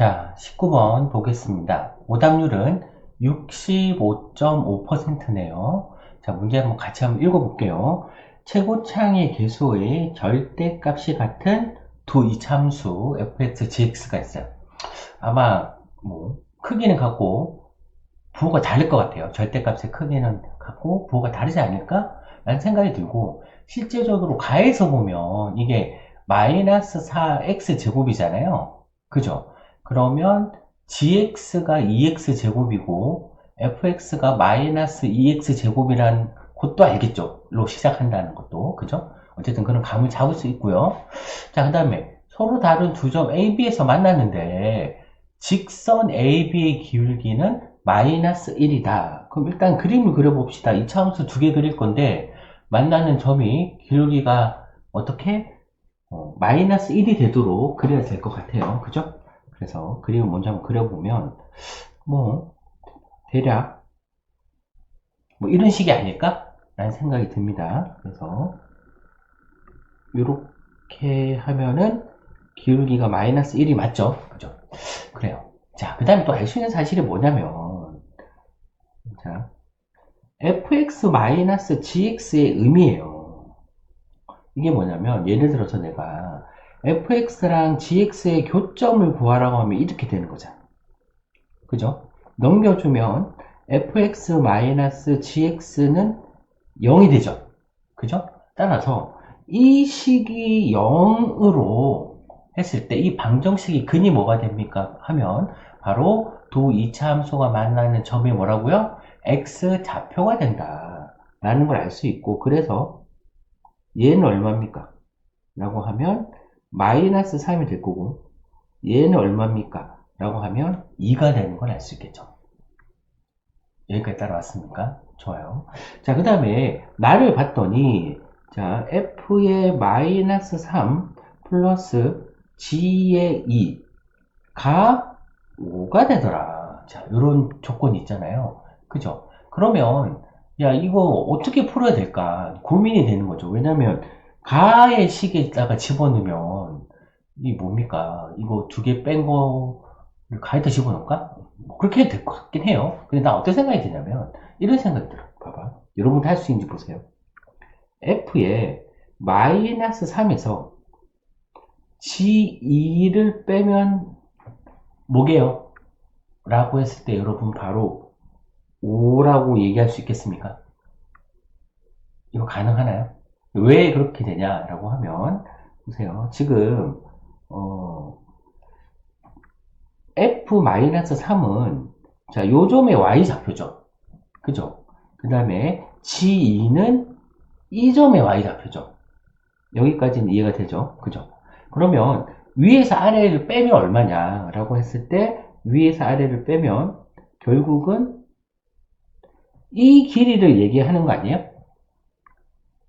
자, 19번 보겠습니다. 오답률은 65.5%네요. 자, 문제 한번 같이 한번 읽어볼게요. 최고창의 개수의 절대값이 같은 두 이참수 fx, gx가 있어요. 아마 크기는 같고 부호가 다를 것 같아요. 절대값의 크기는 같고 부호가 다르지 않을까? 라는 생각이 들고, 실제적으로 가해서 보면 이게 마이너스 4x 제곱이잖아요. 그죠? 그러면 gx가 2x 제곱이고 fx가 마이너스 2x 제곱이란 것도 알겠죠? 로 시작한다는 것도. 그죠? 어쨌든 그런 감을 잡을 수 있고요. 자, 그 다음에 서로 다른 두 점 AB에서 만났는데 직선 AB의 기울기는 마이너스 1이다. 그럼 일단 그림을 그려봅시다. 이차함수 두 개 그릴 건데 만나는 점이 기울기가 어떻게 마이너스 1이 되도록 그려야 될 것 같아요. 그죠? 그래서 그림을 먼저 한번 그려보면 뭐 대략 이런 식이 아닐까? 라는 생각이 듭니다. 그래서 이렇게 하면은 기울기가 마이너스 1이 맞죠? 그죠? 그래요. 자, 그 다음에 또 알 수 있는 사실이 뭐냐면, 자, fx-gx의 의미예요. 이게 뭐냐면, 예를 들어서 내가 fx랑 gx의 교점을 구하라고 하면 이렇게 되는 거잖아. 그죠? 넘겨주면 fx-gx는 0이 되죠. 그죠? 따라서 이 식이 0으로 했을 때 이 방정식이 근이 뭐가 됩니까? 하면 바로 두 이차 함수가 만나는 점이 뭐라고요? x 좌표가 된다 라는 걸 알 수 있고, 그래서 얘는 얼마입니까? 라고 하면 마이너스 3이 될 거고, 얘는 얼마입니까? 라고 하면 2가 되는 걸 알 수 있겠죠. 여기까지 따라왔습니까? 좋아요. 자, 그 다음에 나를 봤더니, 자, f의 마이너스 3 플러스 g의 2가 5가 되더라. 자, 이런 조건이 있잖아요. 그죠? 그러면, 야, 이거 어떻게 풀어야 될까? 고민이 되는 거죠. 왜냐면, 가의 식에다가 집어넣으면, 이 뭡니까? 이거 두 개 뺀 거를 가에다 집어넣을까? 그렇게 해도 될 것 같긴 해요. 근데 나 어떤 생각이 드냐면, 이런 생각이 들어. 봐봐. 여러분도 할 수 있는지 보세요. f에 마이너스 3에서 g2를 빼면 뭐게요? 라고 했을 때 여러분 바로 5라고 얘기할 수 있겠습니까? 이거 가능하나요? 왜 그렇게 되냐라고 하면, 보세요. 지금 f-3은 자, 요점의 y좌표죠. 그죠? 그 다음에 g2는 이 점의 y좌표죠. 여기까지는 이해가 되죠. 그죠? 그러면 위에서 아래를 빼면 얼마냐 라고 했을 때 위에서 아래를 빼면 결국은 이 길이를 얘기하는 거 아니에요?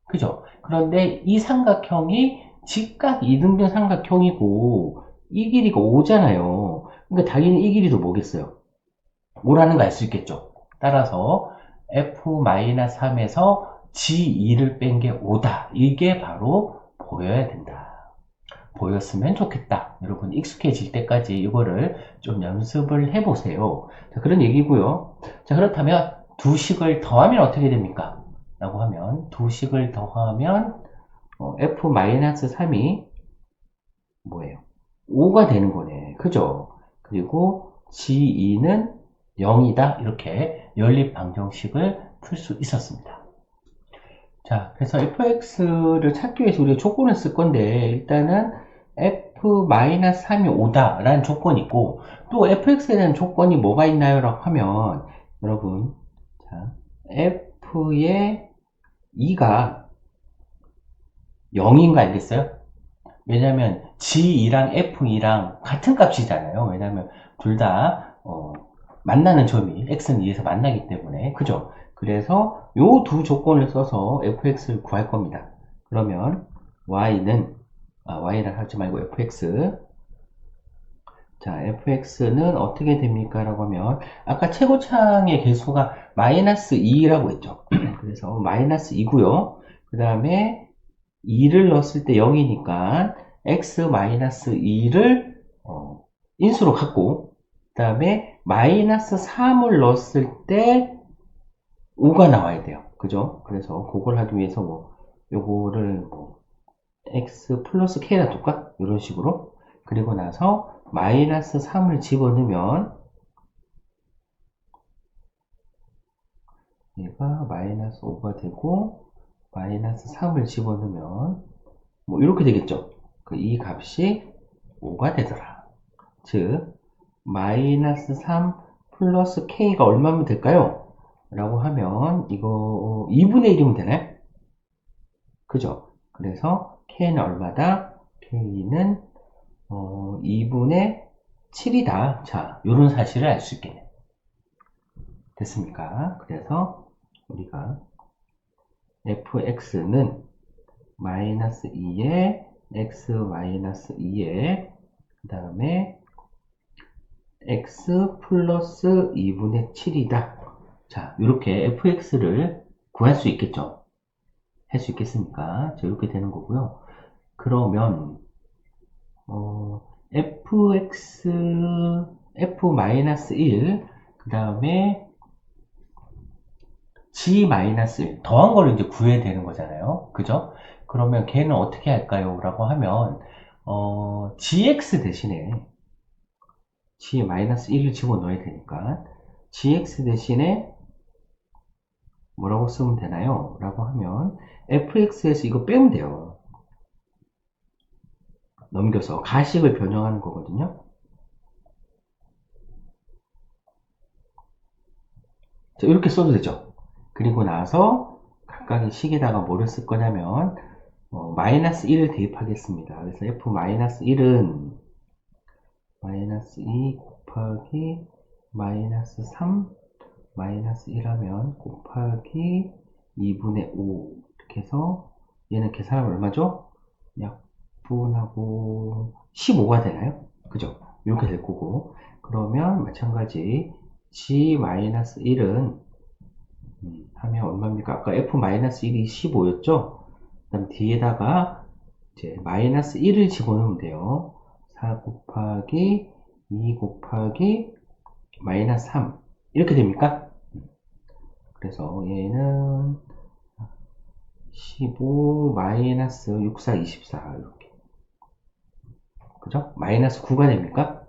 그죠? 그런데 이 삼각형이 직각 이등변 삼각형이고 이 길이가 5잖아요. 그러니까 당연히 이 길이도 뭐겠어요? 5라는 거 알 수 있겠죠? 따라서 f-3에서 g2를 뺀 게 5다. 이게 바로 보여야 된다. 보였으면 좋겠다. 여러분 익숙해질 때까지 이거를 좀 연습을 해보세요. 자, 그런 얘기고요. 자, 그렇다면 두 식을 더하면 어떻게 됩니까? 라고 하면 두 식을 더하면 f-3이 뭐예요? 5가 되는 거네. 그죠? 그리고 g2는 0이다. 이렇게 연립 방정식을 풀 수 있었습니다. 자, 그래서 fx를 찾기 위해서 우리가 조건을 쓸 건데, 일단은 f-3이 5다 라는 조건이 있고, 또 fx에 대한 조건이 뭐가 있나요? 라고 하면, 여러분, 자, f의 2가 0인 거 알겠어요? 왜냐면 G2랑 F2랑 같은 값이잖아요. 왜냐면 둘 다 만나는 점이 X는 2에서 만나기 때문에. 그죠? 그래서 요 두 조건을 써서 fx를 구할 겁니다. 그러면 y는 y를 하지 말고 fx, 자, fx는 어떻게 됩니까? 라고 하면 아까 최고창의 개수가 마이너스 2라고 했죠. 그래서 마이너스 2고요. 그 다음에 2를 넣었을 때 0이니까 x-2를 인수로 갖고, 그 다음에 마이너스 3을 넣었을 때 5가 나와야 돼요. 그죠? 그래서 그걸 하기 위해서 뭐 요거를 뭐 x 플러스 k라 둘까? 이런 식으로. 그리고 나서 마이너스 3을 집어넣으면 얘가 마이너스 5가 되고, 마이너스 3을 집어넣으면 뭐 이렇게 되겠죠. 이 값이 5가 되더라. 즉 마이너스 3 플러스 k가 얼마면 될까요? 라고 하면 이거 2분의 1이면 되네. 그죠? 그래서 k는 얼마다? k는 2분의 7이다. 자, 요런 사실을 알 수 있겠네. 됐습니까? 그래서 우리가 fx는 마이너스 2에 x 마이너스 2에 그 다음에 x 플러스 2분의 7이다. 자, 이렇게 fx를 구할 수 있겠죠? 할 수 있겠습니까? 자, 이렇게 되는 거고요. 그러면 fx f-1 그 다음에 g-1 더한 거를 이제 구해야 되는 거잖아요. 그죠? 그러면 걔는 어떻게 할까요? 라고 하면 gx 대신에 g-1을 집어넣어야 되니까 gx 대신에 뭐라고 쓰면 되나요? 라고 하면 fx에서 이거 빼면 돼요. 넘겨서 가식을 변형하는 거거든요. 자, 이렇게 써도 되죠. 그리고 나서 각각의 식에다가 뭐를 쓸 거냐면 마이너스 1을 대입하겠습니다. 그래서 f-1은 마이너스 2 곱하기 마이너스 3 마이너스 1하면 곱하기 2분의 5 이렇게 해서 얘는 계산하면 얼마죠? 약분하고 15가 되나요? 그죠? 이렇게 될 거고, 그러면 마찬가지 g-1은 하면 얼마입니까? 아까 f-1이 15였죠? 그 다음 뒤에다가 이제 마이너스 1을 집어넣으면 돼요. 4 곱하기 2 곱하기 마이너스 3 이렇게 됩니까? 그래서 얘는 15 마이너스 64 24 이렇게, 그죠? 마이너스 9가 됩니까?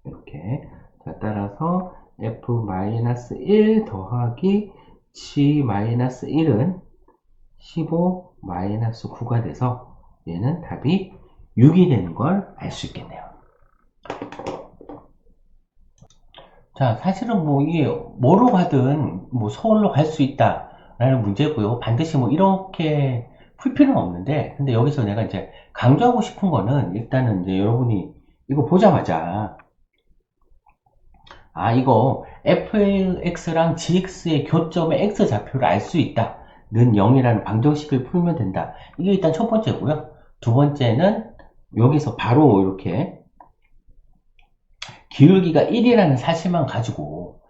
이렇게. 자, 따라서 f-1 더하기 g-1은 15 마이너스 9가 돼서 얘는 답이 6이 되는 걸 알 수 있겠네요. 자, 사실은 뭐 이게 뭐로 가든 뭐 서울로 갈 수 있다 라는 문제고요. 반드시 뭐 이렇게 풀 필요는 없는데, 근데 여기서 내가 이제 강조하고 싶은 거는, 일단은 이제 여러분이 이거 보자마자 이거 fx랑 gx의 교점의 x좌표를 알 수 있다 는 0이라는 방정식을 풀면 된다. 이게 일단 첫 번째고요. 두 번째는 여기서 바로 이렇게 기울기가 1이라는 사실만 가지고,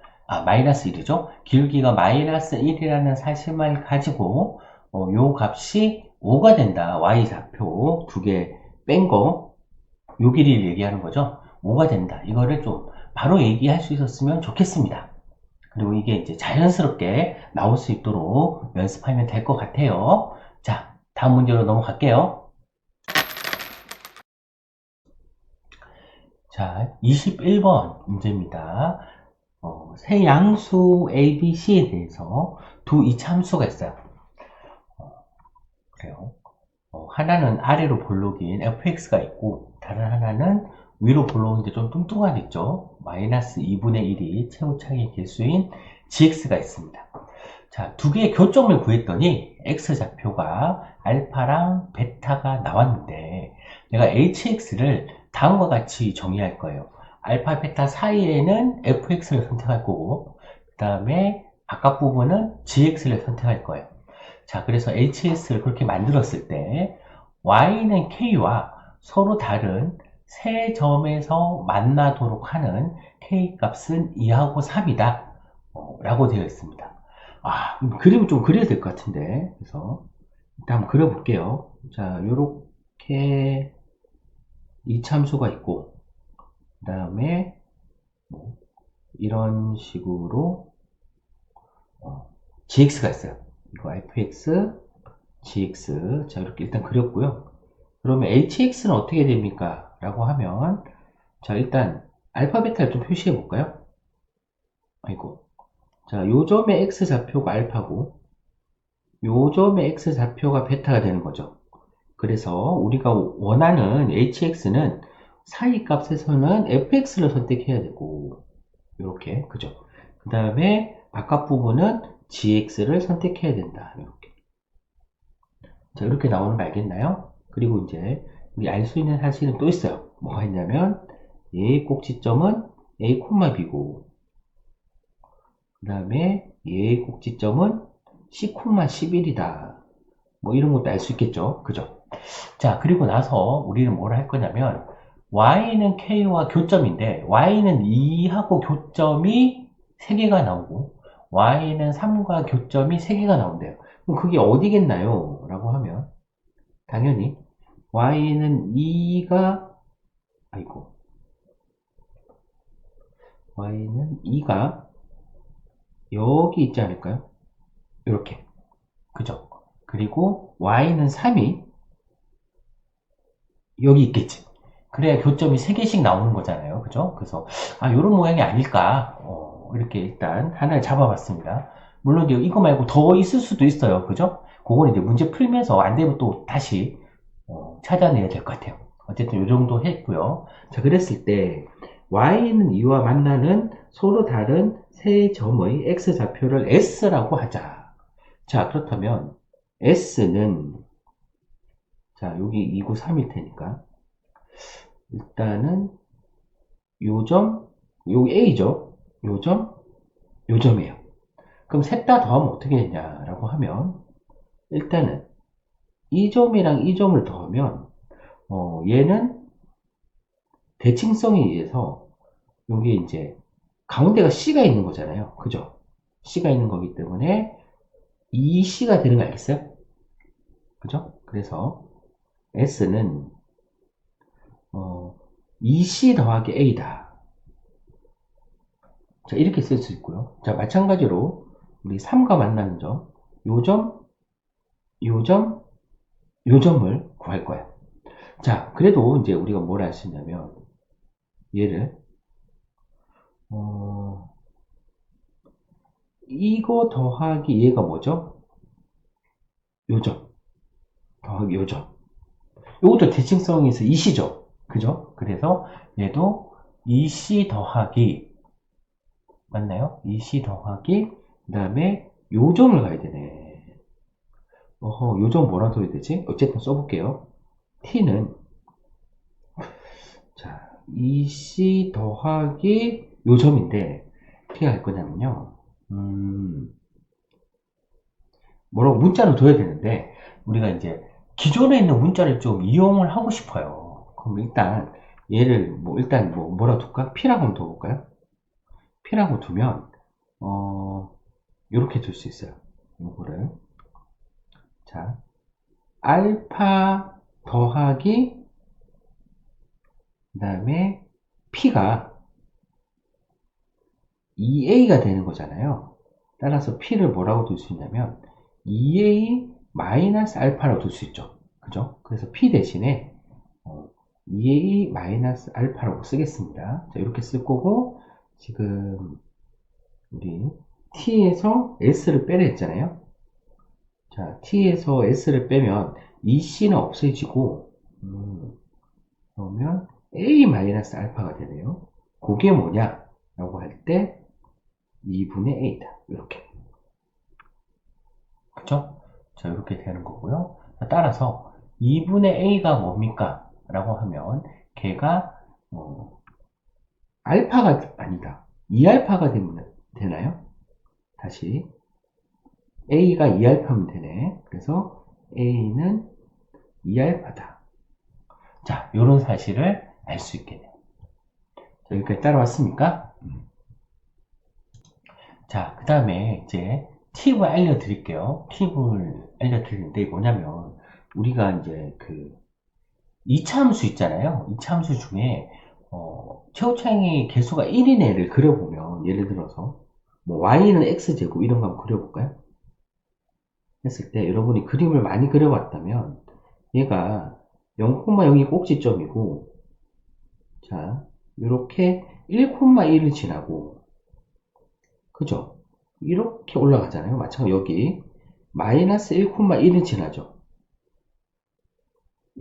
마이너스 1이죠. 기울기가 마이너스 1이라는 사실만 가지고 요 값이 5가 된다. y좌표 두 개 뺀 거, 요 길이를 얘기하는 거죠. 5가 된다. 이거를 좀 바로 얘기할 수 있었으면 좋겠습니다. 그리고 이게 이제 자연스럽게 나올 수 있도록 연습하면 될 것 같아요. 자, 다음 문제로 넘어갈게요. 자, 21번 문제입니다. 세 양수 A, B, C에 대해서 두 이차함수가 있어요. 그래요. 하나는 아래로 볼록인 fx가 있고, 다른 하나는 위로 볼록인데 좀 뚱뚱한 있죠. 마이너스 2분의 1이 최고차기 개수인 gx가 있습니다. 자, 두 개의 교점을 구했더니 x좌표가 알파랑 베타가 나왔는데, 내가 hx를 다음과 같이 정의할 거예요. 알파, 베타 사이에는 fx를 선택할 거고, 그 다음에 바깥 부분은 gx를 선택할 거예요. 자, 그래서 hs를 그렇게 만들었을 때 y는 k와 서로 다른 세 점에서 만나도록 하는 k 값은 2하고 3이다 라고 되어 있습니다. 그림을 좀 그려야 될 것 같은데, 그래서 일단 한번 그려볼게요. 자, 요렇게 이참수가 있고, 그 다음에 뭐 이런 식으로 gx가 있어요. 이거 fx, gx. 자, 이렇게 일단 그렸고요. 그러면 hx는 어떻게 됩니까? 라고 하면, 자, 일단 알파, 베타를 좀 표시해 볼까요? 아이고. 자, 요점의 x좌표가 알파고, 요점의 x좌표가 베타가 되는 거죠. 그래서 우리가 원하는 hx는 사이 값에서는 fx를 선택해야 되고, 이렇게, 그죠? 그 다음에 바깥 부분은 gx를 선택해야 된다. 이렇게. 자, 이렇게 나오는 거 알겠나요? 그리고 이제 우리 알 수 있는 사실은 또 있어요. 뭐가 있냐면 얘의 꼭지점은 a, b고 그 다음에 얘의 꼭지점은 c, 11이다. 뭐 이런 것도 알 수 있겠죠. 그죠? 자, 그리고 나서 우리는 뭘 할 거냐면 y는 k와 교점인데 y는 2하고 교점이 3개가 나오고 y는 3과 교점이 3개가 나온대요. 그럼 그게 어디겠나요? 라고 하면 당연히 y는 2가 아이고 y는 2가 여기 있지 않을까요? 이렇게 그죠? 그리고 y는 3이 여기 있겠지. 그래야 교점이 3개씩 나오는 거잖아요. 그죠? 그래서 요런 모양이 아닐까 이렇게 일단 하나를 잡아봤습니다. 물론 이거 말고 더 있을 수도 있어요. 그죠? 그건 이제 문제 풀면서 안 되면 또 다시 찾아내야 될 것 같아요. 어쨌든 이 정도 했고요. 자, 그랬을 때 y는 2와 만나는 서로 다른 세 점의 x좌표를 s라고 하자. 자, 그렇다면 s는 자, 여기 2구 3일 테니까 일단은 요점, 여기 a죠. 요점, 요점이에요. 그럼 셋 다 더하면 어떻게 되냐라고 하면 일단은 이 점이랑 이 점을 더하면 얘는 대칭성에 의해서 여기 이제 가운데가 C가 있는 거잖아요. 그죠? C가 있는 거기 때문에 2C가 되는 거 알겠어요? 그죠? 그래서 S는 2C 더하기 A다. 자, 이렇게 쓸 수 있고요. 자, 마찬가지로 우리 3과 만나는 점, 요점, 요점, 요점을 구할 거야. 자, 그래도 이제 우리가 뭘 할 수 있냐면 얘를 이거 더하기 얘가 뭐죠? 요점 더하기 요점. 요것도 대칭성에서 2C죠. 그죠? 그래서 얘도 2C 더하기 맞나요? 2C 더하기 그 다음에 요점을 가야 되네. 요점 뭐라 써야 되지? 어쨌든 써볼게요. T는 자 2C 더하기 요점인데 어떻게 할 거냐면요. 뭐라고 문자로 둬야 되는데 우리가 이제 기존에 있는 문자를 좀 이용을 하고 싶어요. 그럼 일단 얘를 일단 뭐라 둘까? P라고 한번 둬볼까요? P라고 두면 이렇게 둘 수 있어요. 이거를 자 알파 더하기 그 다음에 P가 2A가 되는 거잖아요. 따라서 P를 뭐라고 둘 수 있냐면 2A 마이너스 알파라고 둘 수 있죠. 그죠? 그래서 P 대신에 2A 마이너스 알파라고 쓰겠습니다. 자, 이렇게 쓸 거고, 지금, 우리 T에서 S를 빼려 했잖아요. 자, T에서 S를 빼면 EC는 없어지고, 그러면 A 마이너스 알파가 되네요. 그게 뭐냐? 라고 할 때, 2분의 A다. 이렇게. 그쵸? 자, 이렇게 되는 거고요. 따라서 2분의 A가 뭡니까? 라고 하면 걔가 알파가 아니다. 2알파가 되나요? 다시 A가 2알파면 되네. 그래서 A는 2알파다. 자, 요런 사실을 알 수 있겠네요. 자, 여기까지 따라왔습니까? 자, 그 다음에 이제 팁을 알려드릴게요. 팁을 알려드리는데 뭐냐면 우리가 이제 그 이차함수 있잖아요. 이차함수 중에 최고차이 개수가 1인 애를 그려보면, 예를 들어서, 뭐, y는 x제곱 이런 거 한번 그려볼까요? 했을 때, 여러분이 그림을 많이 그려봤다면, 얘가 0,0이 꼭지점이고, 자, 이렇게 1,1을 지나고, 그죠? 이렇게 올라가잖아요. 마찬가지로 여기, 마이너스 1,1을 지나죠.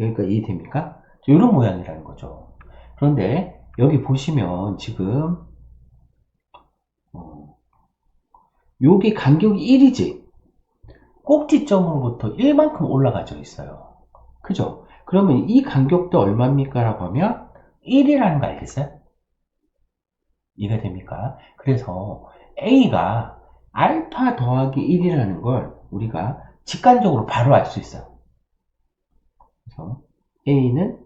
여기까지 이해됩니까? 이런 모양이라는 거죠. 그런데 여기 보시면 지금 여기 간격이 1이지 꼭지점으로부터 1만큼 올라가져 있어요. 그죠? 그러면 이 간격도 얼마입니까? 라고 하면 1이라는 거 알겠어요? 이해가 됩니까? 그래서 A가 알파 더하기 1이라는 걸 우리가 직관적으로 바로 알 수 있어요. 그래서 A는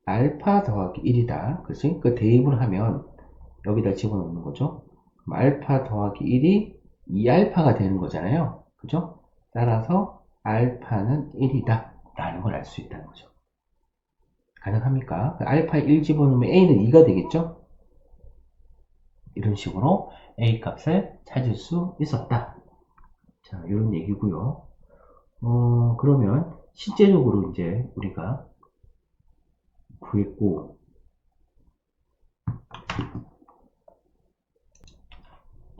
알파 더하기 1이다. 그치? 그 대입을 하면 여기다 집어넣는 거죠. 그럼 알파 더하기 1이 2알파가 되는 거잖아요. 그죠? 따라서 알파는 1이다. 라는 걸 알 수 있다는 거죠. 가능합니까? 알파에 1 집어넣으면 A는 2가 되겠죠? 이런 식으로 A 값을 찾을 수 있었다. 자, 이런 얘기고요. 그러면 실제적으로 이제 우리가 구했고,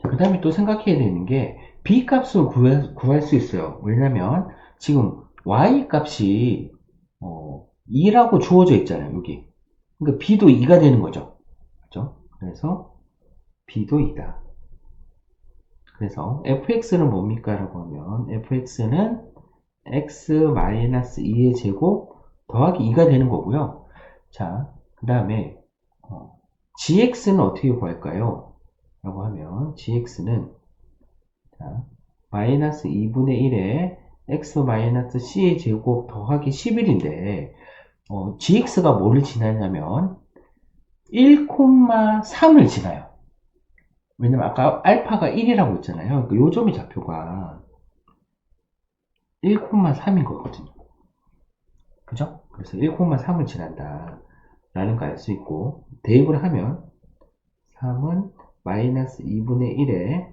그 다음에 또 생각해야 되는 게 B 값을 구할 수 있어요. 왜냐면 지금 Y 값이 2라고 주어져 있잖아요. 여기. 그러니까 B도 2가 되는 거죠. 그죠? 그래서 B도 2다. 그래서 fx는 뭡니까? 라고 하면 fx는 x-2의 제곱 더하기 2가 되는 거고요. 자, 그 다음에 gx는 어떻게 구할까요? 라고 하면 gx는 자, 마이너스 2분의 1에 x-c의 제곱 더하기 11인데 gx가 뭐를 지나냐면 1,3을 지나요. 왜냐면 아까 알파가 1이라고 했잖아요. 요 점의 좌표가 1,3인 거거든요. 그죠? 그래서 1,3을 지난다. 라는 거 알 수 있고, 대입을 하면 3은 마이너스 2분의 1에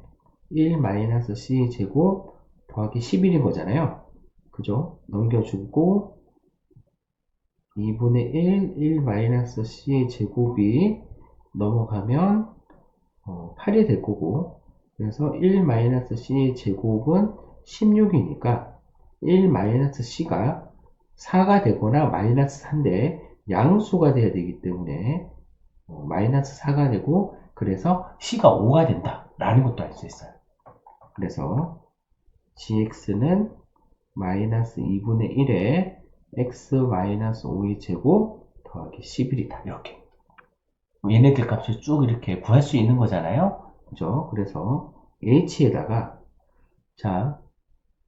1 마이너스 c 제곱 더하기 11인 거잖아요. 그죠? 넘겨주고 2분의 1 마이너스 c 제곱이 넘어가면 8이 될 거고, 그래서 1 마이너스 c 제곱은 16이니까 1 마이너스 c가 4가 되거나 마이너스 4인데 양수가 돼야 되기 때문에 마이너스 4가 되고, 그래서 c가 5가 된다 라는 것도 알 수 있어요. 그래서 gx는 마이너스 2분의 1에 x 마이너스 5의 제곱 더하기 11이다. 이렇게 얘네들 값을 쭉 이렇게 구할 수 있는 거잖아요. 그죠? 그래서 h에다가 자,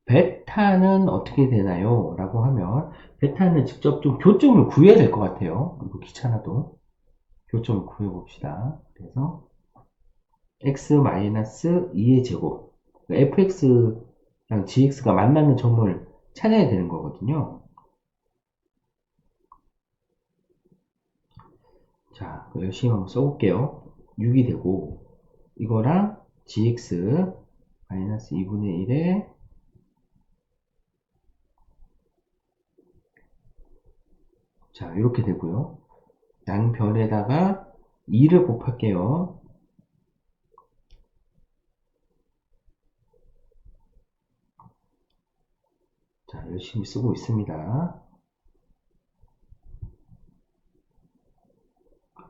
베타는 어떻게 되나요? 라고 하면 베타는 직접 좀 교점을 구해야 될 것 같아요. 이거 귀찮아도 교점을 구해봅시다. 그래서 x-2의 제곱 fx랑 gx가 만나는 점을 찾아야 되는 거거든요. 자, 열심히 한번 써볼게요. 6이 되고 이거랑 gx 마이너스 2분의 1에 자, 이렇게 되고요. 양변에다가 2를 곱할게요. 자, 열심히 쓰고 있습니다.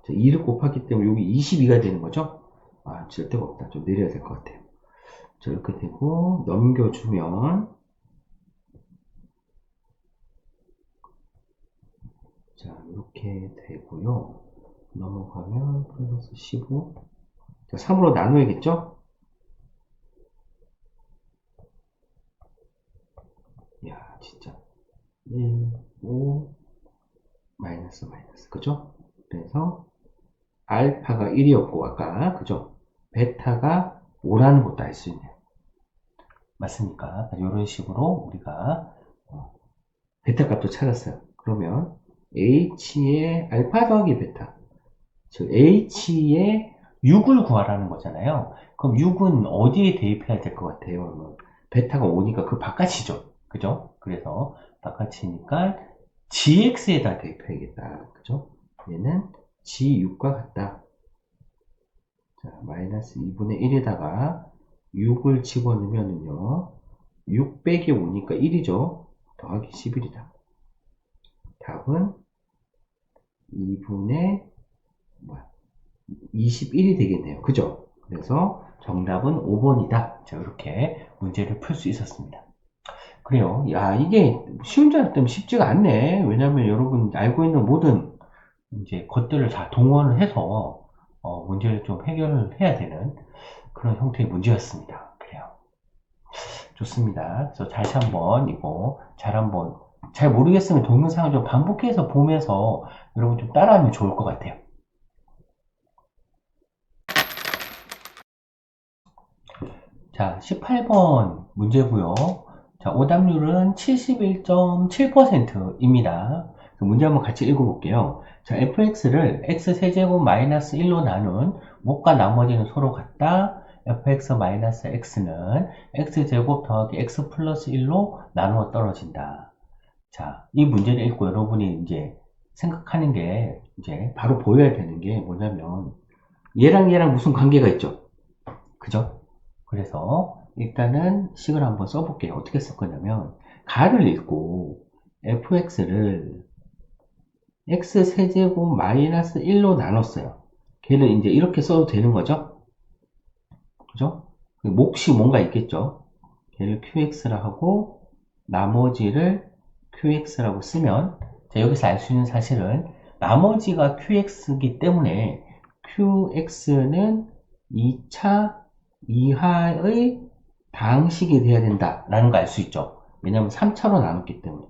자, 2를 곱했기 때문에 여기 22가 되는 거죠? 아, 질 데가 없다. 좀 내려야 될 것 같아요. 자, 이렇게 되고, 넘겨주면, 자, 이렇게 되고요. 넘어가면, 플러스 15. 자, 3으로 나눠야겠죠? 이야, 진짜. 1, 5, 마이너스, 마이너스. 그죠? 그래서, 알파가 1이었고, 아까, 그죠? 베타가 5라는 것도 알 수 있네요. 맞습니까? 이런 식으로 우리가 베타 값도 찾았어요. 그러면 h의 알파 더하기 베타. 즉 h의 6을 구하라는 거잖아요. 그럼 6은 어디에 대입해야 될 것 같아요? 그러면 베타가 5니까 그 바깥이죠. 그죠? 그래서 바깥이니까 gx에다 대입해야겠다. 그죠? 얘는 g6과 같다. 자, 마이너스 2분의 1에다가 6을 집어넣으면요. 6 빼기 5니까 1이죠. 더하기 11이다. 답은 2분의 21이 되겠네요. 그죠? 그래서 정답은 5번이다. 자, 이렇게 문제를 풀 수 있었습니다. 그래요. 야, 이게 쉬운 줄 알았더니 쉽지가 않네. 왜냐면 여러분 알고 있는 모든 이제 것들을 다 동원을 해서 문제를 좀 해결을 해야 되는 그런 형태의 문제였습니다. 그래요. 좋습니다. 그래서 다시 한번 이거 잘 모르겠으면 동영상을 좀 반복해서 보면서 여러분 좀 따라하면 좋을 것 같아요. 자, 18번 문제고요. 자, 오답률은 71.7%입니다. 문제 한번 같이 읽어볼게요. 자, fx를 x세제곱 마이너스 1로 나눈 못과 나머지는 서로 같다. fx 마이너스 x는 x제곱 더하기 x 플러스 1로 나누어 떨어진다. 자, 이 문제를 읽고 여러분이 이제 생각하는 게 이제 바로 보여야 되는 게 뭐냐면 얘랑 무슨 관계가 있죠? 그죠? 그래서 일단은 식을 한번 써볼게요. 어떻게 쓸 거냐면 가를 읽고 fx를 x세제곱 마이너스 1로 나눴어요. 걔를 이제 이렇게 써도 되는 거죠? 그죠? 몫이 뭔가 있겠죠? 걔를 qx라 하고 나머지를 qx라고 쓰면 자, 여기서 알 수 있는 사실은 나머지가 qx이기 때문에 qx는 2차 이하의 다항식이 돼야 된다라는 거 알 수 있죠. 왜냐하면 3차로 나눴기 때문에.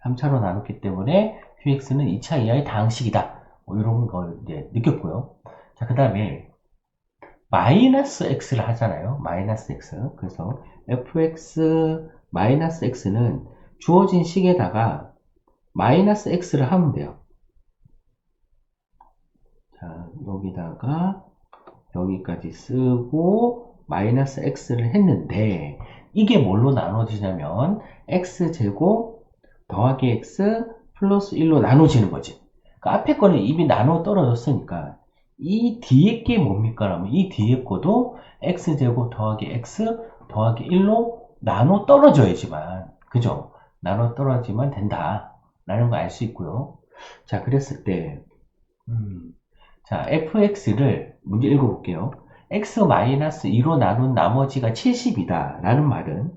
3차로 나눴기 때문에 qx는 2차 이하의 다항식이다. 뭐 이런 걸 이제 느꼈고요. 자, 그 다음에 마이너스 x를 하잖아요. 마이너스 x. 그래서 fx 마이너스 x는 주어진 식에다가 마이너스 x를 하면 돼요. 자, 여기다가 여기까지 쓰고 마이너스 x를 했는데 이게 뭘로 나눠지냐면 x제곱 더하기 x 플러스 1로 나눠지는 거지. 그 앞에 거는 이미 나눠 떨어졌으니까 이 뒤에 게 뭡니까? 라면 이 뒤에 거도 x제곱 더하기 x 더하기 1로 나눠 떨어져야지만 그죠? 나눠 떨어지면 된다 라는 거 알 수 있고요. 자, 그랬을 때 자, fx를 문제 읽어볼게요. x-2로 나눈 나머지가 70이다 라는 말은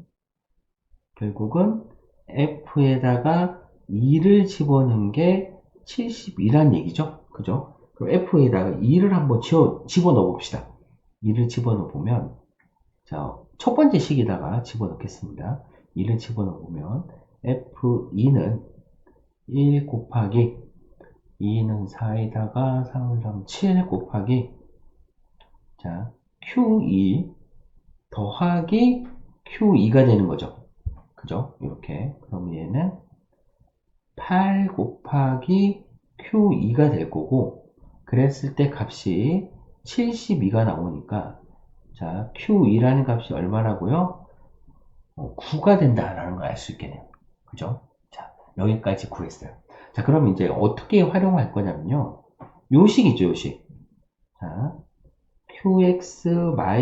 결국은 f에다가 2를 집어넣은 게 72란 얘기죠. 그죠? 그럼 f에다가 2를 한번 집어넣어 봅시다. 2를 집어넣어 보면 자, 첫 번째 식에다가 집어넣겠습니다. 2를 집어넣어 보면 f2는 1 곱하기 2는 4에다가 3을 하면 7 곱하기 자 Q2 더하기 Q2가 되는 거죠. 그죠? 이렇게 그럼 얘는 8 곱하기 Q2가 될 거고 그랬을 때 값이 72가 나오니까 자 Q2라는 값이 얼마라고요? 9가 된다라는 걸 알 수 있겠네요. 그죠? 자 여기까지 구했어요. 자, 그럼 이제 어떻게 활용할 거냐면요. 요식이죠, 요식. 자,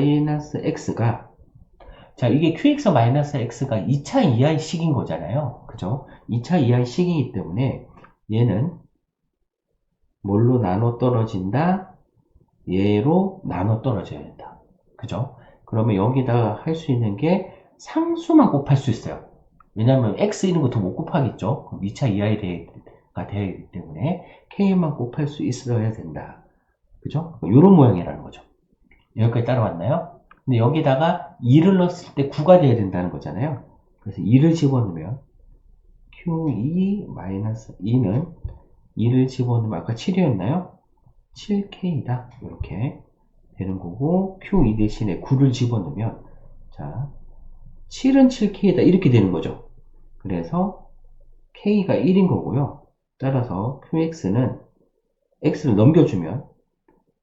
qx-x가 자, 이게 qx-x가 2차 이하의 식인 거잖아요. 그죠? 2차 이하의 식이기 때문에 얘는 뭘로 나눠 떨어진다? 얘로 나눠 떨어져야 된다. 그죠? 그러면 여기다가 할 수 있는 게 상수만 곱할 수 있어요. 왜냐면 x 이런 거 더 못 곱하겠죠? 그럼 2차 이하에 대해가 되어야 되기 때문에 k만 곱할 수 있어야 된다. 그죠? 이런 모양이라는 거죠. 여기까지 따라왔나요? 근데 여기다가 2를 넣었을 때 9가 돼야 된다는 거잖아요. 그래서 2를 집어넣으면 q2-2는 2를 집어넣으면 아까 7이었나요? 7k다. 이렇게 되는 거고 q2 대신에 9를 집어넣으면 자 7은 7k다 이렇게 되는 거죠. 그래서 k가 1인 거고요. 따라서 qx는 x를 넘겨주면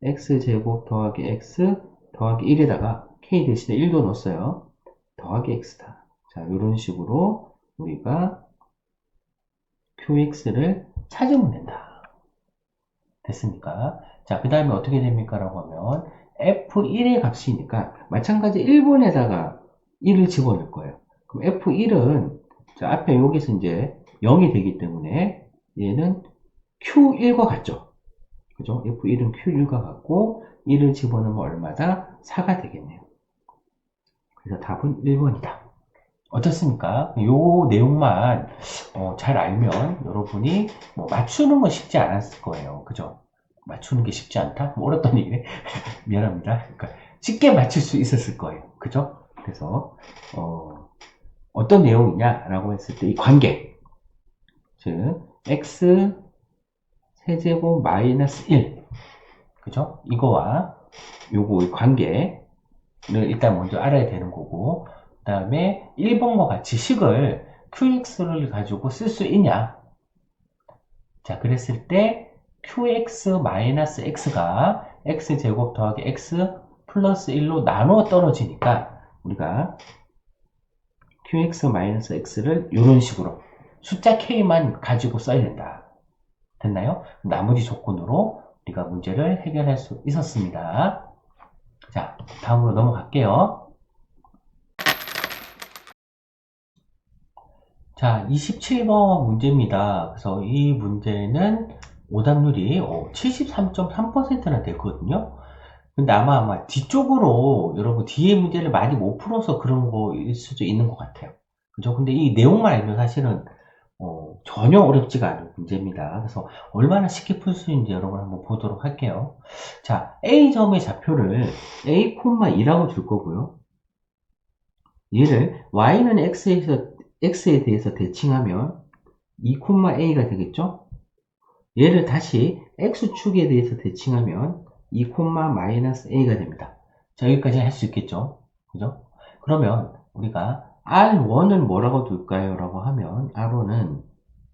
x제곱 더하기 x 더하기 1에다가 k 대신에 1도 넣었어요. 더하기 x다. 자, 이런 식으로 우리가 qx를 찾으면 된다. 됐습니까? 자, 그 다음에 어떻게 됩니까? 라고 하면 f1의 값이니까 마찬가지 1번에다가 1을 집어넣을 거예요. 그럼 f1은 자, 앞에 여기서 이제 0이 되기 때문에 얘는 q1과 같죠? 그죠? f1은 q1과 같고 1을 집어넣으면 얼마다? 4가 되겠네요. 그래서 답은 1번이다. 어떻습니까? 요 내용만 잘 알면 여러분이 뭐 맞추는 건 쉽지 않았을 거예요. 그죠? 맞추는 게 쉽지 않다? 뭐 어렵던 얘기네. 미안합니다. 그러니까 쉽게 맞출 수 있었을 거예요. 그죠? 그래서 어떤 내용이냐라고 했을 때 이 관계, 즉 x 세제곱 마이너스 1, 그죠? 이거와 요거의 관계를 일단 먼저 알아야 되는 거고, 그 다음에 1번과 같이 식을 qx를 가지고 쓸 수 있냐? 자, 그랬을 때 qx-x가 x제곱 더하기 x 플러스 1로 나누어 떨어지니까 우리가 qx-x를 이런 식으로 숫자 k만 가지고 써야 된다. 됐나요? 나머지 조건으로 우리가 문제를 해결할 수 있었습니다. 자, 다음으로 넘어갈게요. 자, 27번 문제입니다. 그래서 이 문제는 오답률이 73.3%나 되거든요. 근데 아마 뒤쪽으로 여러분 뒤에 문제를 많이 못 풀어서 그런 거일 수도 있는 것 같아요. 그죠? 근데 이 내용만 알면 사실은 전혀 어렵지가 않은 문제입니다. 그래서 얼마나 쉽게 풀 수 있는지 여러분 한번 보도록 할게요. 자, A점의 좌표를 A, 2라고 줄 거고요. 얘를 Y는 X에 대해서 대칭하면 2,A가 되겠죠? 얘를 다시 X축에 대해서 대칭하면 2, 마이너스 A가 됩니다. 자, 여기까지 할 수 있겠죠? 그죠? 그러면 우리가 R1은 뭐라고 둘까요? 라고 하면 R1은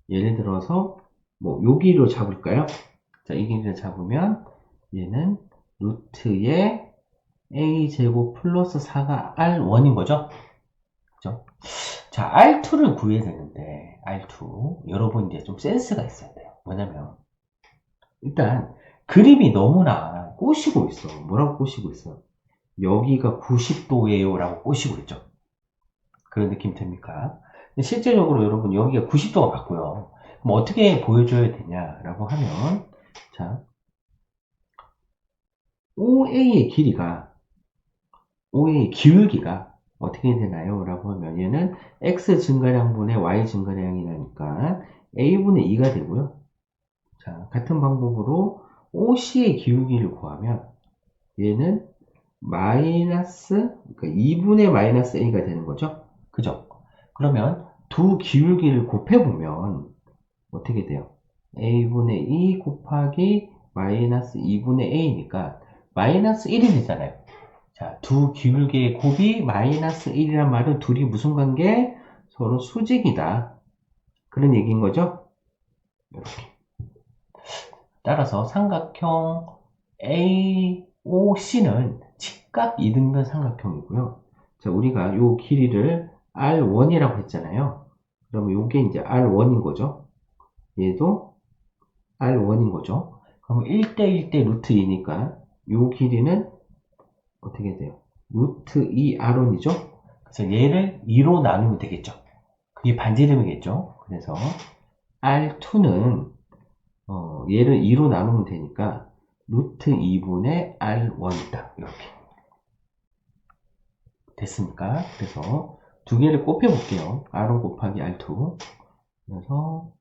예를 들어서 뭐 여기로 잡을까요? 자, 이 길이를 잡으면 얘는 루트의 a제곱 플러스 4가 R1인 거죠? 그죠? 자, R2를 구해야 되는데 R2 여러분 이제 좀 센스가 있어야 돼요. 뭐냐면 일단 그림이 너무나 꼬시고 있어. 뭐라고 꼬시고 있어? 여기가 90도예요 라고 꼬시고 있죠. 그런 느낌 됩니까? 실제적으로 여러분 여기가 90도가 맞고요. 그럼 어떻게 보여줘야 되냐라고 하면 자 OA의 길이가 OA의 기울기가 어떻게 되나요? 라고 하면 얘는 X 증가량분의 Y 증가량이 나니까 A분의 2가 되고요. 자, 같은 방법으로 OC의 기울기를 구하면 얘는 그러니까 2분의 마이너스 A가 되는 거죠. 그죠? 그러면 두 기울기를 곱해보면 어떻게 돼요? A분의 2 곱하기 마이너스 2분의 A니까 마이너스 1이 되잖아요. 자, 두 기울기의 곱이 마이너스 1이란 말은 둘이 무슨 관계? 서로 수직이다. 그런 얘기인 거죠? 이렇게. 따라서 삼각형 AOC는 직각 이등변 삼각형이고요. 자, 우리가 요 길이를 R1이라고 했잖아요. 그러면 요게 이제 R1인 거죠. 얘도 R1인 거죠. 그럼 1대1대 루트 2니까 요 길이는 어떻게 돼요? 루트 2R1이죠? 그래서 얘를 2로 나누면 되겠죠. 그게 반지름이겠죠. 그래서 R2는 얘를 2로 나누면 되니까 루트 2분의 R1이다. 이렇게 됐습니까? 그래서 두 개를 곱해 볼게요. R1 곱하기 R2. 그래서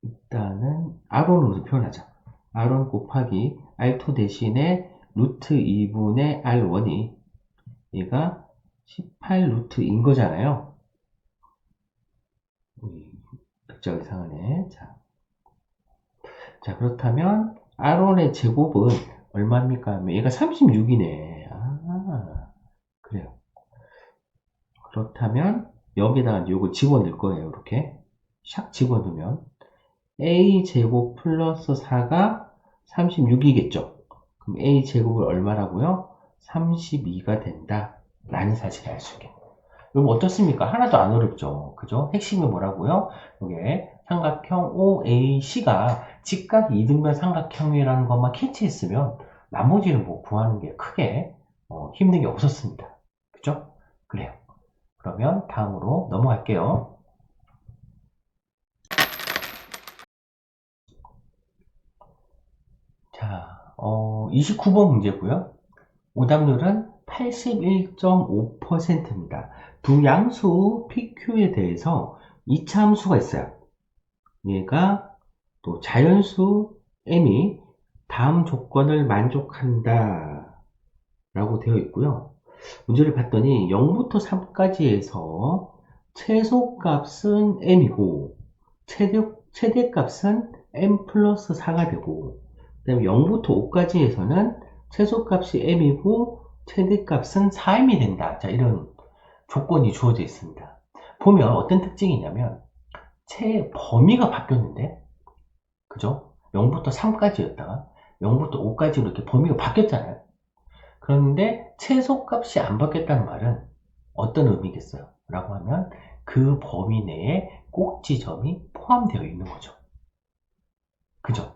일단은 R1으로 표현하자. R1 곱하기 R2 대신에 루트 2분의 R1이 얘가 18 루트인 거잖아요. 글자가 이상하네. 자, 그렇다면 R1의 제곱은 얼마입니까? 얘가 36이네. 그래요. 그렇다면 여기다가 요거 집어넣을 거예요. 이렇게 샥 집어넣으면 a제곱 플러스 4가 36이겠죠. 그럼 a제곱을 얼마라고요? 32가 된다 라는 사실을 알 수 있겠네요. 이거 어떻습니까? 하나도 안 어렵죠. 그죠? 핵심이 뭐라고요? 이게 삼각형 OAC가 직각 이등변 삼각형이라는 것만 캐치했으면 나머지는 뭐 구하는 게 크게 힘든 게 없었습니다. 그죠? 그래요. 그러면 다음으로 넘어갈게요. 자, 29번 문제고요. 오답률은 81.5%입니다. 두 양수 PQ에 대해서 이차 함수가 있어요. 얘가 또 자연수 M이 다음 조건을 만족한다 라고 되어 있고요. 문제를 봤더니 0부터 3까지에서 최소값은 M이고 최대값은 M 플러스 4가 되고 그 다음에 0부터 5까지에서는 최소값이 M이고 최대값은 4M이 된다. 자, 이런 조건이 주어져 있습니다. 보면 어떤 특징이 있냐면 범위가 바뀌었는데 그죠? 0부터 3까지였다가 0부터 5까지로 이렇게 범위가 바뀌었잖아요. 그런데 최소값이 안 바뀌었다는 말은 어떤 의미겠어요? 라고 하면 그 범위 내에 꼭지점이 포함되어 있는 거죠. 그죠?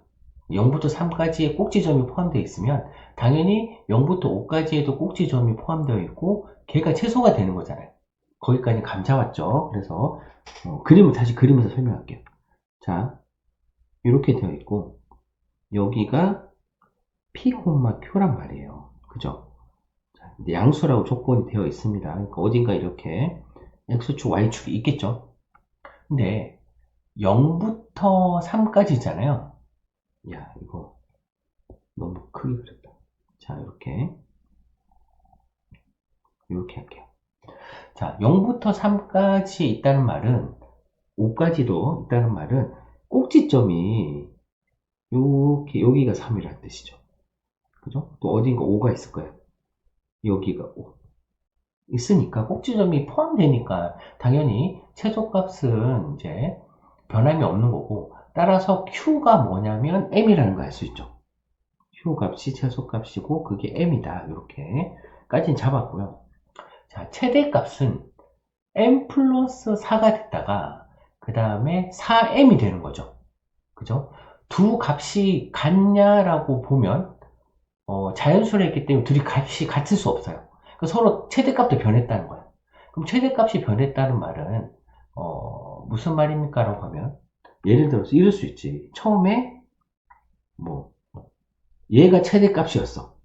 0부터 3까지의 꼭지점이 포함되어 있으면 당연히 0부터 5까지에도 꼭지점이 포함되어 있고 걔가 최소가 되는 거잖아요. 거기까지 감 잡았죠. 그래서 그림을 다시 그리면서 설명할게요. 자, 이렇게 되어 있고 여기가 P, Q란 말이에요. 그죠? 자, 이제 양수라고 조건이 되어 있습니다. 그러니까 어딘가 이렇게 X축, Y축이 있겠죠? 근데 0부터 3까지잖아요. 야, 이거 너무 크게 그렸다. 자, 이렇게 할게요. 자, 0부터 3까지 있다는 말은 5까지도 있다는 말은 꼭지점이 여기가 3이라는 뜻이죠. 그죠? 또 어딘가 5가 있을 거예요. 여기가 5. 있으니까 꼭지점이 포함되니까 당연히 최소값은 이제 변함이 없는 거고 따라서 Q가 뭐냐면 M이라는 걸 알 수 있죠. Q 값이 최소값이고 그게 M이다. 이렇게까지는 잡았고요. 자, 최대값은 M 플러스 4가 됐다가 그 다음에 4M이 되는 거죠. 그죠? 두 값이 같냐라고 보면 자연수로 했기 때문에 둘이 값이 같을 수 없어요. 그러니까 서로 최대값도 변했다는 거예요. 그럼 최대값이 변했다는 말은 무슨 말입니까? 라고 하면 예를 들어서 이럴 수 있지. 처음에 뭐 얘가 최대값이었어.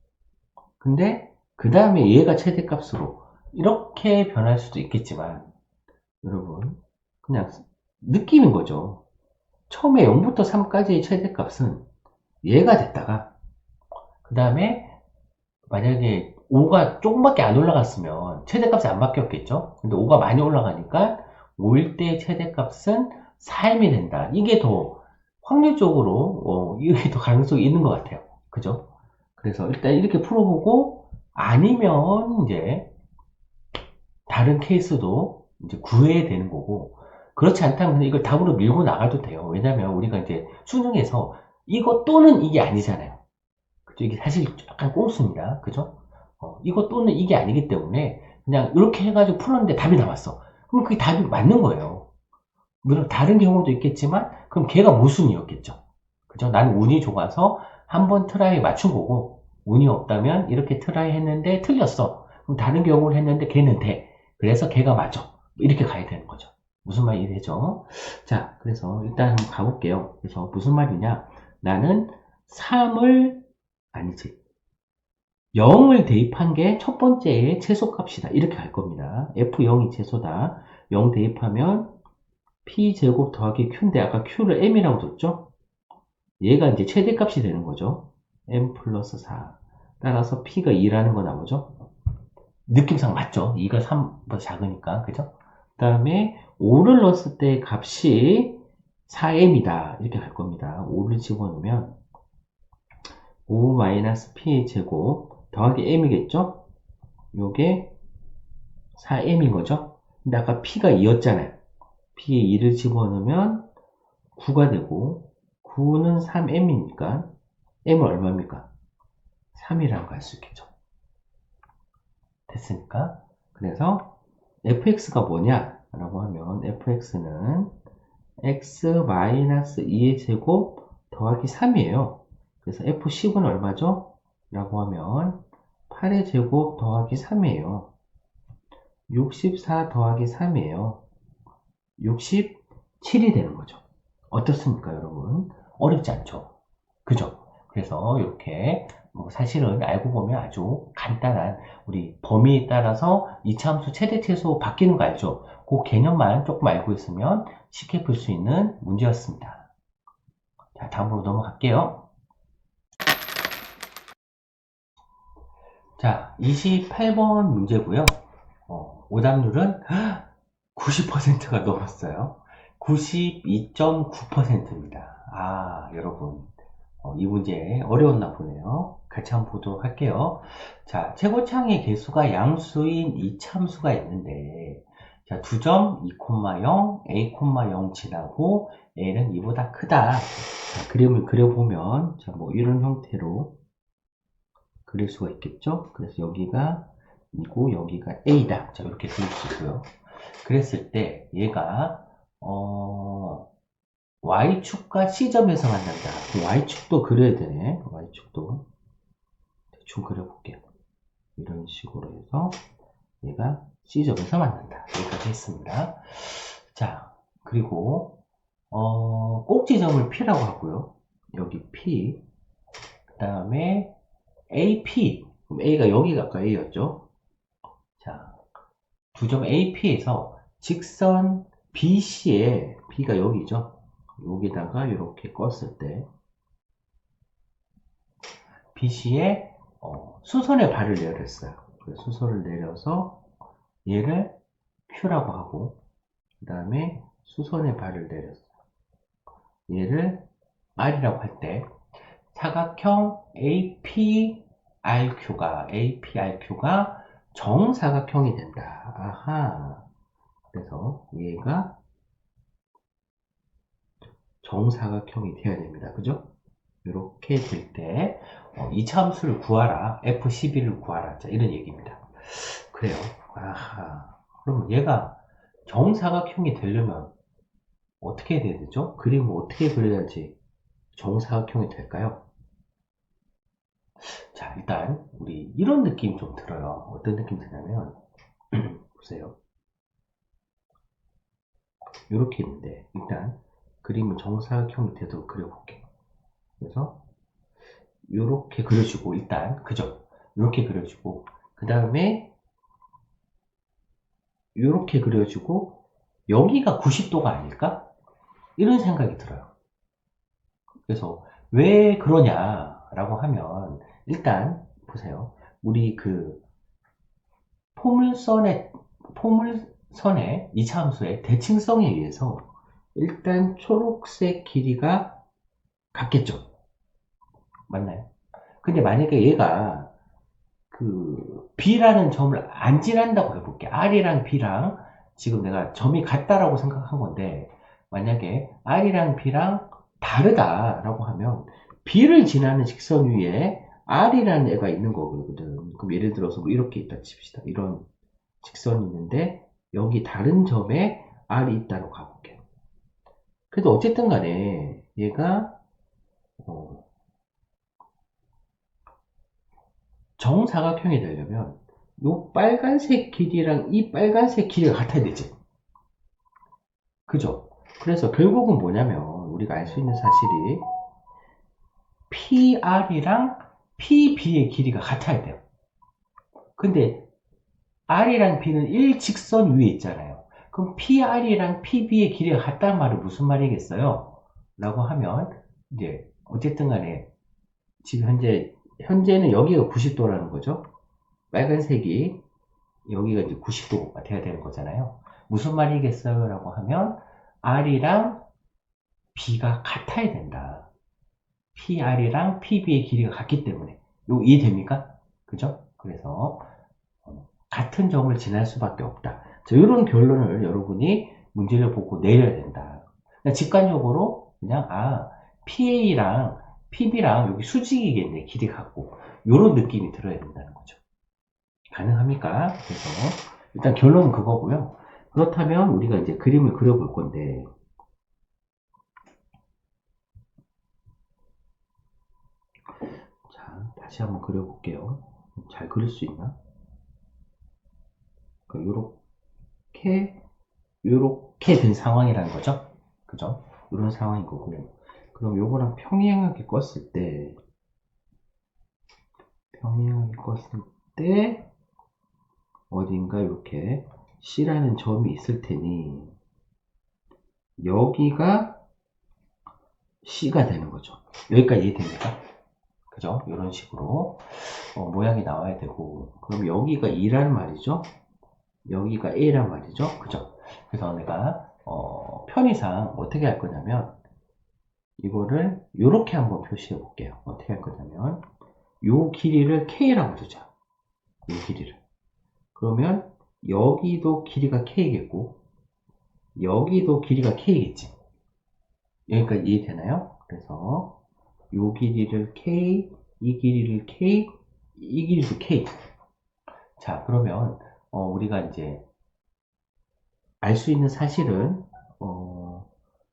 근데 그 다음에 얘가 최대값으로 이렇게 변할 수도 있겠지만 여러분 그냥 느낌인 거죠. 처음에 0부터 3까지의 최대값은 얘가 됐다가 그 다음에 만약에 5가 조금밖에 안 올라갔으면 최대값이 안 바뀌었겠죠. 근데 5가 많이 올라가니까 5일 때 최대값은 4m이 된다. 이게 더 확률적으로 이게 더 가능성이 있는 것 같아요. 그죠? 그래서 일단 이렇게 풀어보고 아니면 이제 다른 케이스도 이제 구해야 되는 거고 그렇지 않다면 그냥 이걸 답으로 밀고 나가도 돼요. 왜냐면 우리가 이제 수능에서 이거 또는 이게 아니잖아요. 그죠? 이게 사실 약간 꼼수입니다. 그죠? 이거 또는 이게 아니기 때문에 그냥 이렇게 해가지고 풀었는데 답이 나왔어. 그럼 그게 답이 맞는 거예요. 물론 다른 경우도 있겠지만 그럼 걔가 모순이었겠죠. 그죠? 나는 운이 좋아서 한번 트라이 맞춘 거고 운이 없다면 이렇게 트라이 했는데 틀렸어. 그럼 다른 경우를 했는데 걔는 돼. 그래서 걔가 맞아. 이렇게 가야 되는 거죠. 무슨 말이 되죠? 자, 그래서 일단 한번 가볼게요. 그래서 무슨 말이냐? 나는 3을 아니지. 0을 대입한 게 첫 번째의 최소값이다. 이렇게 할 겁니다. F0이 최소다. 0 대입하면 P제곱 더하기 Q인데 아까 Q를 M이라고 줬죠? 얘가 이제 최대값이 되는 거죠. M 플러스 4. 따라서 P가 2라는 거 나오죠? 느낌상 맞죠? 2가 3보다 작으니까. 그죠? 그 다음에 5를 넣었을 때 값이 4M이다. 이렇게 갈 겁니다. 5를 집어넣으면 5 마이너스 P 제곱 더하기 M이겠죠? 요게 4M인 거죠? 근데 아까 P가 2였잖아요. P에 2를 집어넣으면 9가 되고 9는 3m이니까 m은 얼마입니까? 3이라고 할 수 있겠죠. 됐습니까? 그래서 fx가 뭐냐? 라고 하면 fx는 x-2의 제곱 더하기 3이에요. 그래서 f10은 얼마죠? 라고 하면 8의 제곱 더하기 3이에요. 64 더하기 3이에요. 67이 되는 거죠. 어떻습니까, 여러분? 어렵지 않죠? 그죠? 그래서 이렇게 사실은 알고 보면 아주 간단한 우리 범위에 따라서 이차함수 최대최소 바뀌는 거 알죠? 그 개념만 조금 알고 있으면 쉽게 풀 수 있는 문제였습니다. 자, 다음으로 넘어갈게요. 자, 28번 문제고요. 오답률은 90%가 넘었어요. 92.9%입니다. 아, 여러분. 이 문제 어려웠나 보네요. 같이 한번 보도록 할게요. 자, 최고창의 개수가 양수인 이참수가 있는데, 자, 2점 2,0, a,0 지나고 a는 2보다 크다. 자, 그림을 그려보면, 자, 뭐 이런 형태로 그릴 수가 있겠죠? 그래서 여기가 2고 여기가 a다. 자, 이렇게 그릴 수 있고요. 그랬을 때 얘가 Y축과 C점에서 만난다. Y축도 그려야 되네. Y축도. 대충 그려볼게요. 이런 식으로 해서 얘가 C점에서 만난다. 여기까지 했습니다. 자, 그리고 꼭지점을 P라고 하고요. 여기 P. 그 다음에 AP. 그럼 A가 여기가 아까 A였죠. 자, 두 점 AP에서 직선 BC에 B가 여기죠. 여기다가 이렇게 껐을 때 BC에 수선의 발을 내렸어요. 수선을 내려서 얘를 Q라고 하고 그 다음에 수선의 발을 내렸어요. 얘를 R이라고 할 때 사각형 APRQ가 정사각형이 된다. 아하. 그래서 얘가 정사각형이 되어야 됩니다. 그죠? 이렇게 될 때 이차함수를 구하라. F11을 구하라. 자, 이런 얘기입니다. 그래요. 아하. 그럼 얘가 정사각형이 되려면 어떻게 해야 되죠? 그림을 어떻게 그려야지 정사각형이 될까요? 자, 일단 우리 이런 느낌이 좀 들어요. 어떤 느낌 드냐면 보세요. 이렇게 있는데 일단 그림을 정사각형이 되도록 그려볼게요. 그래서 이렇게 그려주고 일단 그죠? 이렇게 그려주고 그 다음에 이렇게 그려주고 여기가 90도가 아닐까? 이런 생각이 들어요. 그래서 왜 그러냐라고 하면 일단 보세요. 우리 그 포물선의 이차함수의 대칭성에 의해서 일단 초록색 길이가 같겠죠. 맞나요? 근데 만약에 얘가 그 B라는 점을 안 지난다고 해볼게. R이랑 B랑 지금 내가 점이 같다라고 생각한 건데 만약에 R이랑 B랑 다르다라고 하면 B를 지나는 직선 위에 R이라는 애가 있는 거거든. 그럼 예를 들어서 뭐 이렇게 있다 칩시다. 이런 직선이 있는데 여기 다른 점에 R이 있다고 가볼게요. 그래도 어쨌든 간에 얘가 정사각형이 되려면 이 빨간색 길이랑 이 빨간색 길이가 같아야 되지. 그죠? 그래서 결국은 뭐냐면 우리가 알 수 있는 사실이 PR이랑 PB의 길이가 같아야 돼요. 근데 R이랑 B는 일직선 위에 있잖아요. 그럼 PR이랑 PB의 길이가 같다는 말은 무슨 말이겠어요? 라고 하면 이제 어쨌든 간에 지금 현재는 여기가 90도라는 거죠. 빨간색이 여기가 이제 90도가 돼야 되는 거잖아요. 무슨 말이겠어요? 라고 하면 R이랑 B가 같아야 된다. PR이랑 PB의 길이가 같기 때문에. 이거 이해됩니까? 그죠? 그래서 같은 점을 지날 수밖에 없다. 자, 이런 결론을 여러분이 문제를 보고 내려야 된다. 그러니까 직관적으로 그냥 PA랑 PB랑 여기 수직이겠네, 길이 같고. 요런 느낌이 들어야 된다는 거죠. 가능합니까? 그래서 일단 결론은 그거고요. 그렇다면 우리가 이제 그림을 그려볼 건데, 자, 다시 한번 그려볼게요. 잘 그릴 수 있나? 그러니까 요렇게 된 상황이라는 거죠. 그죠? 이런 상황인 거고. 그럼 요거랑 평행하게 껐을 때, 어딘가 이렇게 C라는 점이 있을 테니, 여기가 C가 되는 거죠. 여기까지 이해됩니까? 그죠? 이런 식으로 모양이 나와야 되고, 그럼 여기가 2란 말이죠? 여기가 A란 말이죠? 그죠? 그래서 내가 편의상 어떻게 할 거냐면 이거를 이렇게 한번 표시해 볼게요. 어떻게 할 거냐면 요 길이를 K라고 두자. 요 길이를. 그러면 여기도 길이가 K겠고 여기도 길이가 K겠지. 여기까지 이해되나요? 그래서 요 길이를 K, 이 길이를 K, 이 길이도 K. 자, 그러면 우리가 이제 알 수 있는 사실은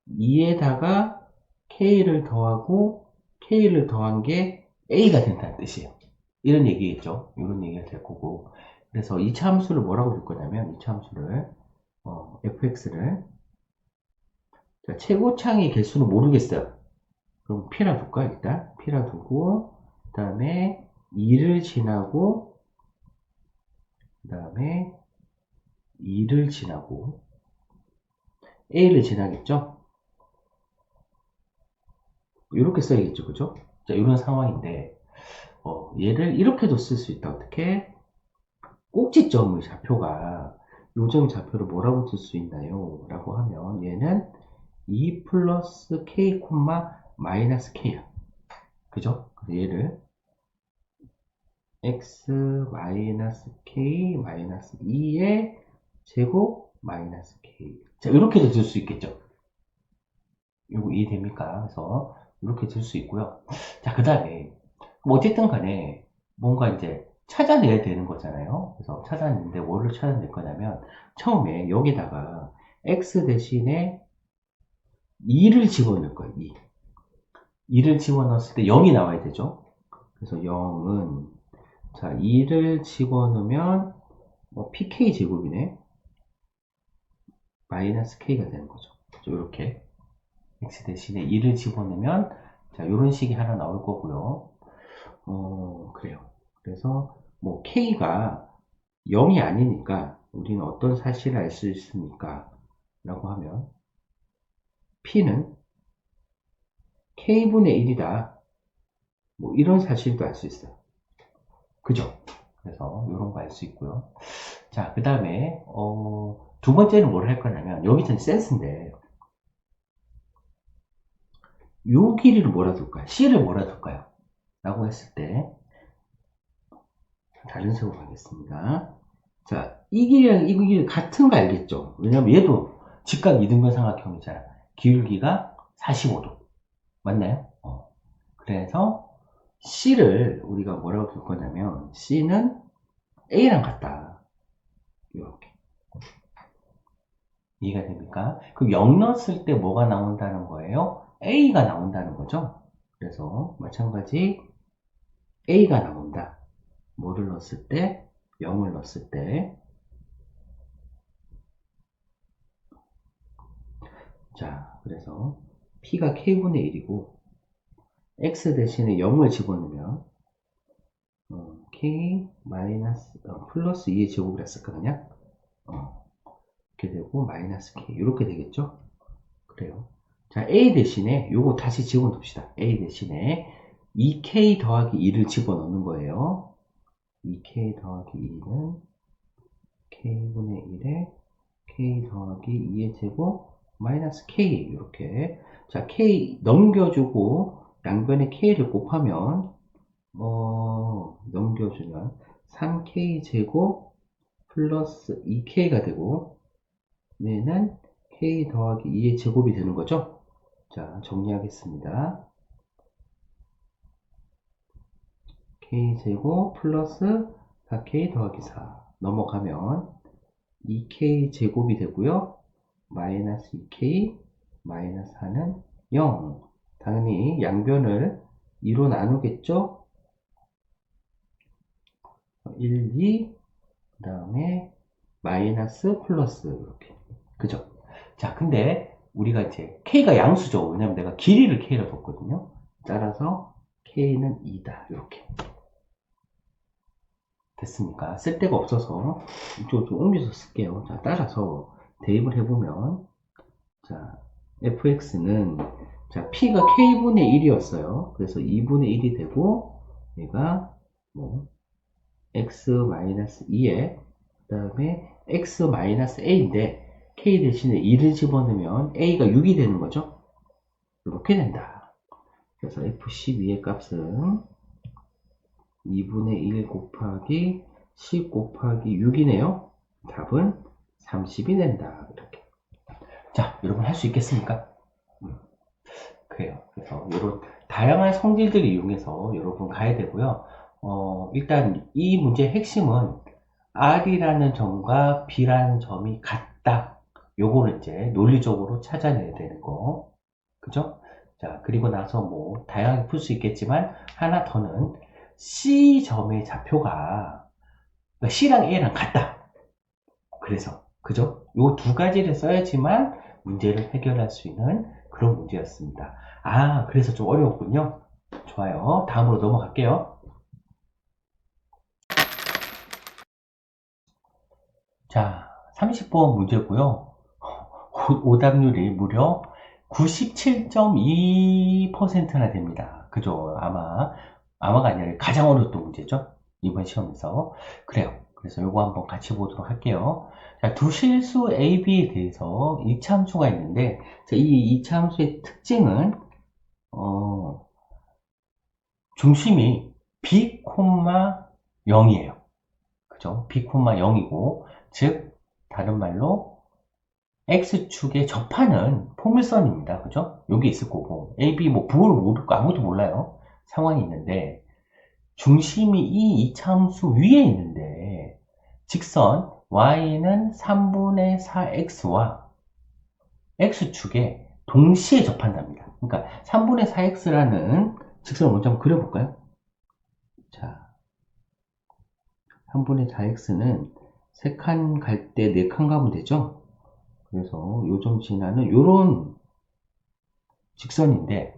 2에다가 K를 더하고 K를 더한 게 A가 된다는 뜻이에요. 이런 얘기겠죠. 이런 얘기가 될 거고. 그래서 이 함수를 뭐라고 줄 거냐면 이 함수를 fx를 최고창의 개수는 모르겠어요. 그럼 p라 둘까 일단 p라 두고 그 다음에 2를 지나고 그 다음에 2를 지나고 a를 지나겠죠. 이렇게 써야겠죠, 그죠? 자, 이런 상황인데 얘를 이렇게도 쓸 수 있다. 어떻게? 꼭지점의 좌표가 요점 좌표를 뭐라고 쓸 수 있나요? 라고 하면 얘는 2 플러스 k, 마이너스 k야. 그죠? 그래서 얘를 x 마이너스 k 마이너스 2의 제곱 마이너스 k. 자, 이렇게도 들 수 있겠죠? 이거 이해됩니까? 그래서 이렇게 들 수 있고요. 자, 그 다음에 뭐 어쨌든 간에 뭔가 이제 찾아내야 되는 거잖아요. 그래서 찾아내는데 뭐를 찾아낼 거냐면 처음에 여기다가 x 대신에 2를 집어넣을 거예요. 2를 집어넣었을 때 0이 나와야 되죠. 그래서 0은 자 2를 집어넣으면 pk 제곱이네. 마이너스 k가 되는 거죠. 이렇게 x 대신에 2를 집어넣으면 자 이런 식이 하나 나올 거고요. 그래요. 그래서 뭐 k가 0이 아니니까 우리는 어떤 사실을 알 수 있습니까? 라고 하면 p는 k분의 1이다. 뭐 이런 사실도 알 수 있어요. 그죠? 그래서 이런 거 알 수 있고요. 자, 그 다음에 두 번째는 뭘 할 거냐면 여기서는 센스인데 요 길이를 뭐라 둘까요? C를 뭐라 둘까요? 라고 했을 때 다른 색으로 가겠습니다. 자, 이 길이랑 이 길이 같은 거 알겠죠? 왜냐면 얘도 직각 이등변 삼각형이잖아. 기울기가 45도. 맞나요? 그래서 C를 우리가 뭐라고 둘 거냐면 C는 A랑 같다. 이렇게. 이해가 됩니까? 그럼 0 넣었을 때 뭐가 나온다는 거예요? A가 나온다는 거죠. 그래서 마찬가지 A가 나온다. 뭐를 넣었을 때? 0을 넣었을 때. 자, 그래서 P가 K분의 1이고 X 대신에 0을 집어넣으면 K 마이너스 플러스 2의 제곱이라 쓸까 그냥? 이렇게 되고 마이너스 K 이렇게 되겠죠? 그래요. 자, A 대신에 요거 다시 집어넣읍시다. A 대신에 2K 더하기 2를 집어넣는 거예요. 2K 더하기 2는 K분의 1에 K 더하기 2의 제곱 마이너스 K 이렇게. 자, K 넘겨주고 양변에 K를 곱하면 넘겨주면 3K 제곱 플러스 2K가 되고 얘는 K 더하기 2의 제곱이 되는 거죠. 자, 정리하겠습니다. k제곱 플러스 4k 더하기 4 넘어가면 2k 제곱이 되고요. 마이너스 2k 마이너스 4는 0. 당연히 양변을 2로 나누겠죠? 1, 2, 그 다음에 마이너스 플러스 이렇게. 그죠? 자, 근데 우리가 이제 k가 양수죠. 왜냐면 내가 길이를 k로 뒀거든요. 따라서 k는 2다. 이렇게. 됐습니까? 쓸 데가 없어서 이쪽으로 좀 옮겨서 쓸게요. 자, 따라서 대입을 해보면, 자, fx는, 자, p가 k분의 1이었어요. 그래서 2분의 1이 되고, 얘가, 뭐, x-2에, 그 다음에 x-a인데, k 대신에 2를 집어넣으면 a가 6이 되는 거죠. 이렇게 된다. 그래서 f12의 값은 2분의 1 곱하기 10 곱하기 6이네요. 답은 30이 된다. 이렇게. 자, 여러분 할 수 있겠습니까? 그래요. 그래서 이런 다양한 성질들을 이용해서 여러분 가야 되고요. 일단 이 문제의 핵심은 R이라는 점과 B라는 점이 같다. 요거를 이제 논리적으로 찾아내야 되는 거. 그죠? 자, 그리고 나서 뭐 다양하게 풀 수 있겠지만 하나 더는 C점의 좌표가 C랑 A랑 같다. 그래서 그죠? 요 두 가지를 써야지만 문제를 해결할 수 있는 그런 문제였습니다. 아, 그래서 좀 어려웠군요. 좋아요. 다음으로 넘어갈게요. 자, 30번 문제고요. 오답률이 무려 97.2%나 됩니다. 그죠? 아마가 아니라 가장 어려웠던 문제죠. 이번 시험에서. 그래요. 그래서 요거 한번 같이 보도록 할게요. 자, 두 실수 A, B에 대해서 이차함수가 있는데, 자, 이 이차함수의 특징은, 중심이 B, 0이에요. 그죠? B, 0이고, 즉, 다른 말로, X축에 접하는 포물선입니다. 그죠? 여기 있을 거고, A, B, 뭐, 부호를 모르고 아무도 몰라요. 상황이 있는데, 중심이 이 이차함수 위에 있는데, 직선 y는 3분의 4x와 x축에 동시에 접한답니다. 그러니까 3분의 4x라는 직선을 먼저 한번 그려볼까요? 자, 3분의 4x는 3칸 갈 때 4칸 가면 되죠? 그래서 요점 지나는 요런 직선인데,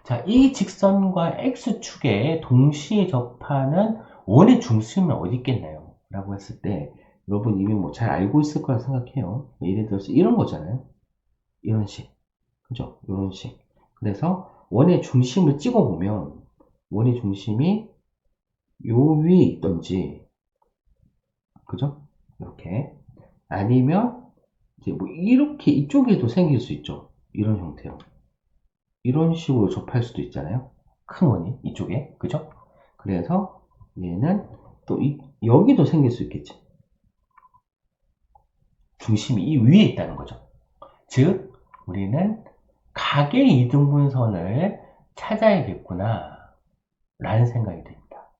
자, 이 직선과 x축에 동시에 접하는 원의 중심은 어디 있겠나요? 라고 했을 때 여러분 이미 뭐 잘 알고 있을 거라 생각해요. 예를 들어서 이런 거잖아요. 이런 식. 그죠? 이런 식. 그래서 원의 중심을 찍어보면 원의 중심이 요 위에 있던지, 그죠? 이렇게. 아니면 이제 뭐 이렇게 이쪽에도 생길 수 있죠. 이런 형태로. 이런 식으로 접할 수도 있잖아요. 큰 원이 이쪽에. 그죠? 그래서 얘는 또 여기도 생길 수 있겠지. 중심이 이 위에 있다는 거죠. 즉, 우리는 각의 이등분선을 찾아야겠구나 라는 생각이 듭니다.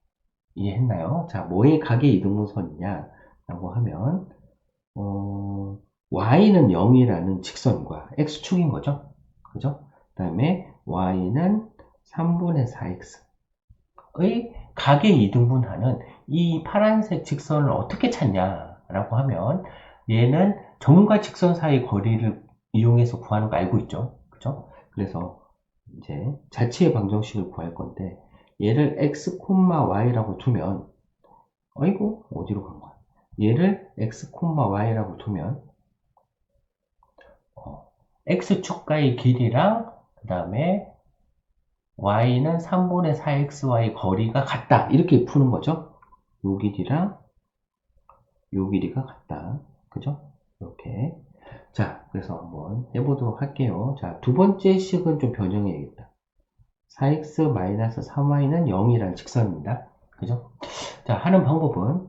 이해했나요? 자, 뭐의 각의 이등분선이냐 라고 하면 y는 0이라는 직선과 x축인 거죠. 그죠? 그 다음에 y는 3분의 4x의 각의 이등분하는 이 파란색 직선을 어떻게 찾냐라고 하면 얘는 점과 직선 사이 거리를 이용해서 구하는 거 알고 있죠. 그죠? 그래서 이제 자체의 방정식을 구할 건데 얘를 x, y라고 두면 어이구 어디로 간 거야? 얘를 x, y라고 두면 x축과의 길이랑 그 다음에 y는 3분의 4xy 거리가 같다. 이렇게 푸는 거죠. 요 길이랑 요 길이가 같다. 그죠? 이렇게. 자, 그래서 한번 해보도록 할게요. 자, 두 번째 식은 좀 변형해야겠다. 4x-3y는 0이라는 직선입니다. 그죠? 자, 하는 방법은,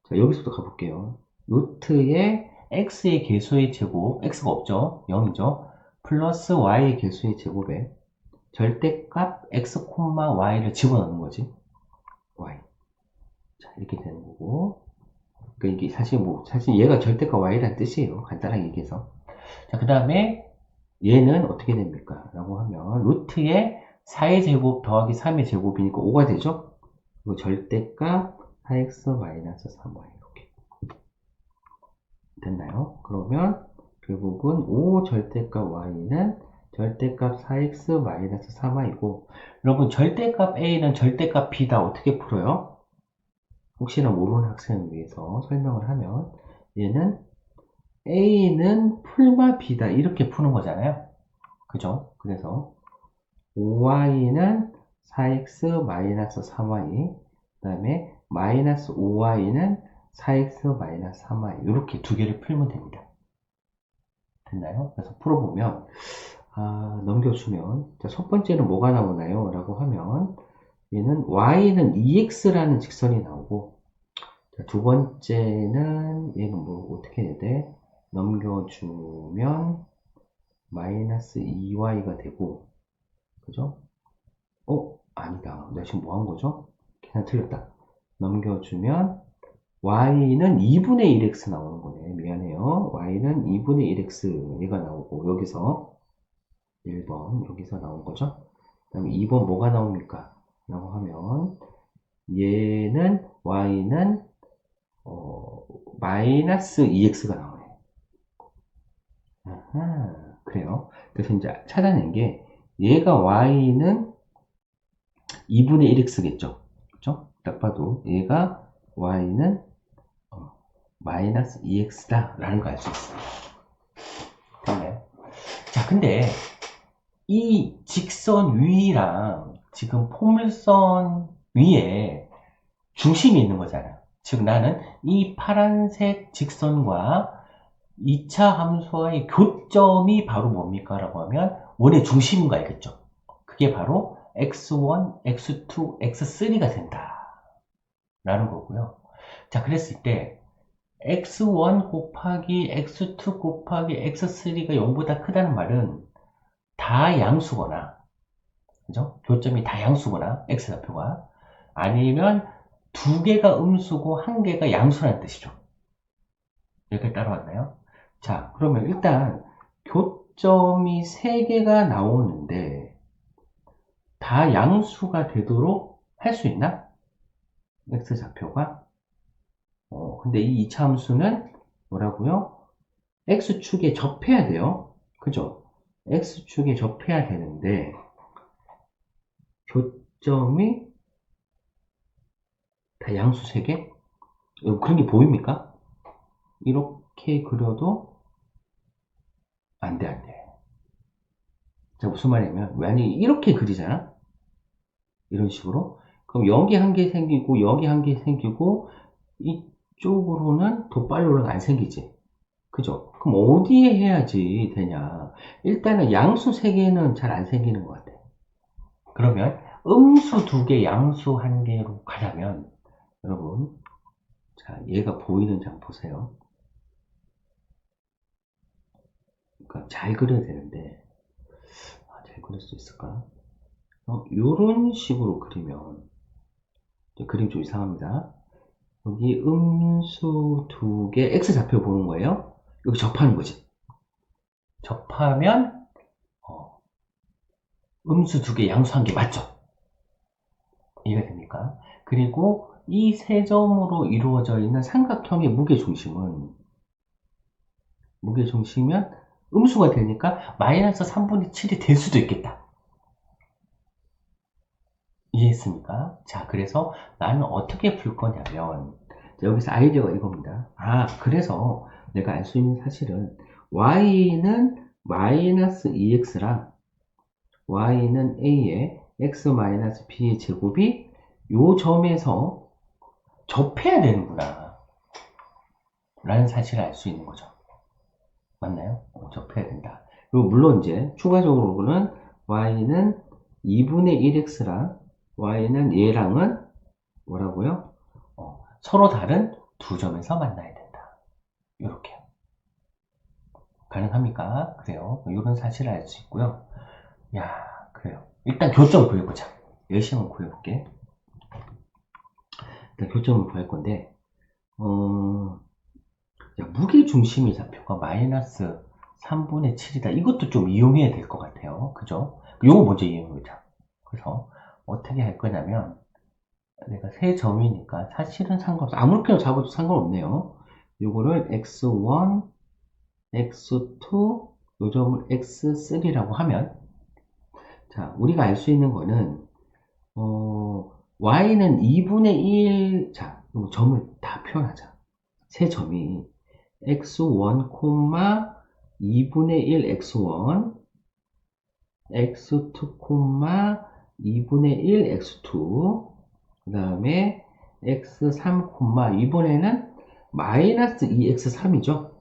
자, 여기서부터 가볼게요. 루트의 x의 개수의 제곱, x가 없죠? 0이죠? 플러스 y의 개수의 제곱에 절대값 x, y를 집어넣는 거지. y. 자, 이렇게 되는 거고. 그러니까 이게 사실 얘가 절대값 y라는 뜻이에요. 간단하게 얘기해서. 자, 그 다음에 얘는 어떻게 됩니까? 라고 하면 루트에 4의 제곱 더하기 3의 제곱이니까 5가 되죠? 그리고 절대값 4x-3y 이렇게 됐나요? 그러면 결국은 5 절대값 y는 절대값 4x-3y고 여러분 절대값 a는 절대값 b다 어떻게 풀어요? 혹시나 모르는 학생을 위해서 설명을 하면 얘는 a는 풀마 b다 이렇게 푸는 거잖아요. 그죠? 그래서 5y는 4x-3y 그 다음에 마이너스 5y는 4x-3y 이렇게 두 개를 풀면 됩니다. 됐나요? 그래서 풀어보면 넘겨주면 자, 첫 번째는 뭐가 나오나요? 라고 하면 얘는 y는 2x라는 직선이 나오고 자, 두 번째는 얘는 뭐 어떻게 해야 돼? 넘겨주면 마이너스 2y가 되고 그죠? 아니다. 내가 지금 뭐 한 거죠? 계산 틀렸다. 넘겨주면 y는 2분의 1x 나오는 거네. 미안해요. y는 2분의 1x 얘가 나오고 여기서 1번 여기서 나온 거죠. 그 다음에 2번 뭐가 나옵니까? 라고 하면 얘는 y는 마이너스 2x가 나오네. 아하, 그래요. 그래서 이제 찾아낸 게 얘가 y는 2분의 1x겠죠. 그죠? 딱 봐도 얘가 y는 마이너스 2x다 라는 걸 알 수 있어요. 됐나요? 자, 근데 이 직선 위랑 지금 포물선 위에 중심이 있는 거잖아요. 즉 나는 이 파란색 직선과 2차 함수와의 교점이 바로 뭡니까? 라고 하면 원의 중심인가 알겠죠? 그게 바로 x1, x2, x3가 된다 라는 거고요. 자, 그랬을 때 x1 곱하기 x2 곱하기 x3가 0보다 크다는 말은 다 양수거나 그죠? 교점이 다 양수거나 x좌표가 아니면 두 개가 음수고 한 개가 양수라는 뜻이죠. 여기까지 따라왔나요? 자, 그러면 일단 교점이 세 개가 나오는데 다 양수가 되도록 할 수 있나? x좌표가 근데 이 이차함수는 뭐라고요? x축에 접해야 돼요. 그죠? x축에 접해야 되는데 교점이 다 양수 3개? 그런 게 보입니까? 이렇게 그려도 안 돼, 안 돼. 자, 무슨 말이냐면 만약에 이렇게 그리잖아? 이런 식으로 그럼 여기 한 개 생기고 여기 한 개 생기고 이쪽으로는 덧발로는 안 생기지. 그죠? 그럼 어디에 해야지 되냐? 일단은 양수 3개는 잘 안 생기는 것 같아. 그러면 음수 2개, 양수 1개로 가자면 여러분 자 얘가 보이는지 한번 보세요. 그러니까 잘 그려야 되는데 잘 그릴 수 있을까? 이런 식으로 그리면 그림 좀 이상합니다. 여기 음수 2개 x좌표 보는 거예요. 여기 접하는 거지. 접하면 음수 2개, 양수 1개 맞죠? 이해가 됩니까? 그리고 이 세 점으로 이루어져 있는 삼각형의 무게중심은 음수가 되니까 마이너스 3분의 7이 될 수도 있겠다. 이해했습니까? 자, 그래서 나는 어떻게 풀 거냐면 여기서 아이디어가 이겁니다. 그래서 내가 알 수 있는 사실은 y는 마이너스 2x랑 y는 a의 x 마이너스 b의 제곱이 요 점에서 접해야 되는구나 라는 사실을 알 수 있는 거죠. 맞나요? 접해야 된다. 그리고 물론 이제 추가적으로는 y는 2분의 1x랑 y는 얘랑은 뭐라고요? 서로 다른 두 점에서 만나야 된다. 이렇게. 가능합니까? 그래요. 이런 사실을 알 수 있고요. 야, 그래요. 일단 교점 구해보자. 열심히 한번 구해볼게. 일단 교점을 구할 건데, 야, 무게중심의 좌표가 마이너스 3분의 7이다. 이것도 좀 이용해야 될 것 같아요. 그죠? 요거 먼저 이용해보자. 그래서 어떻게 할 거냐면, 내가 세 점이니까 사실은 상관없어. 아무렇게나 잡아도 상관없네요. 요거를 x1, x2, 요 점을 x3라고 하면, 자, 우리가 알 수 있는 거는, y는 2분의 1, 자, 요 점을 다 표현하자. 세 점이 x1, 2분의 1 x1, x2, 2분의 1 x2, 그 다음에 x3, 이번에는 마이너스 2x3이죠.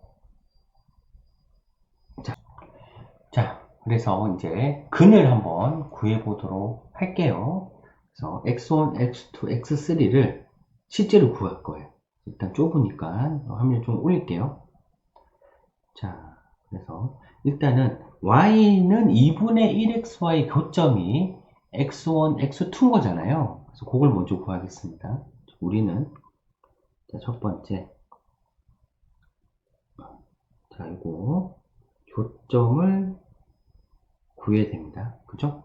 자, 그래서 이제 근을 한번 구해보도록 할게요. 그래서 x1, x2, x3를 실제로 구할 거예요. 일단 좁으니까 화면 좀 올릴게요. 자, 그래서 일단은 y는 2분의 1xy 교점이 x1, x2인 거잖아요. 그래서 그걸 먼저 구하겠습니다. 우리는 자, 첫 번째, 자, 이거 교점을 구해야 됩니다. 그죠?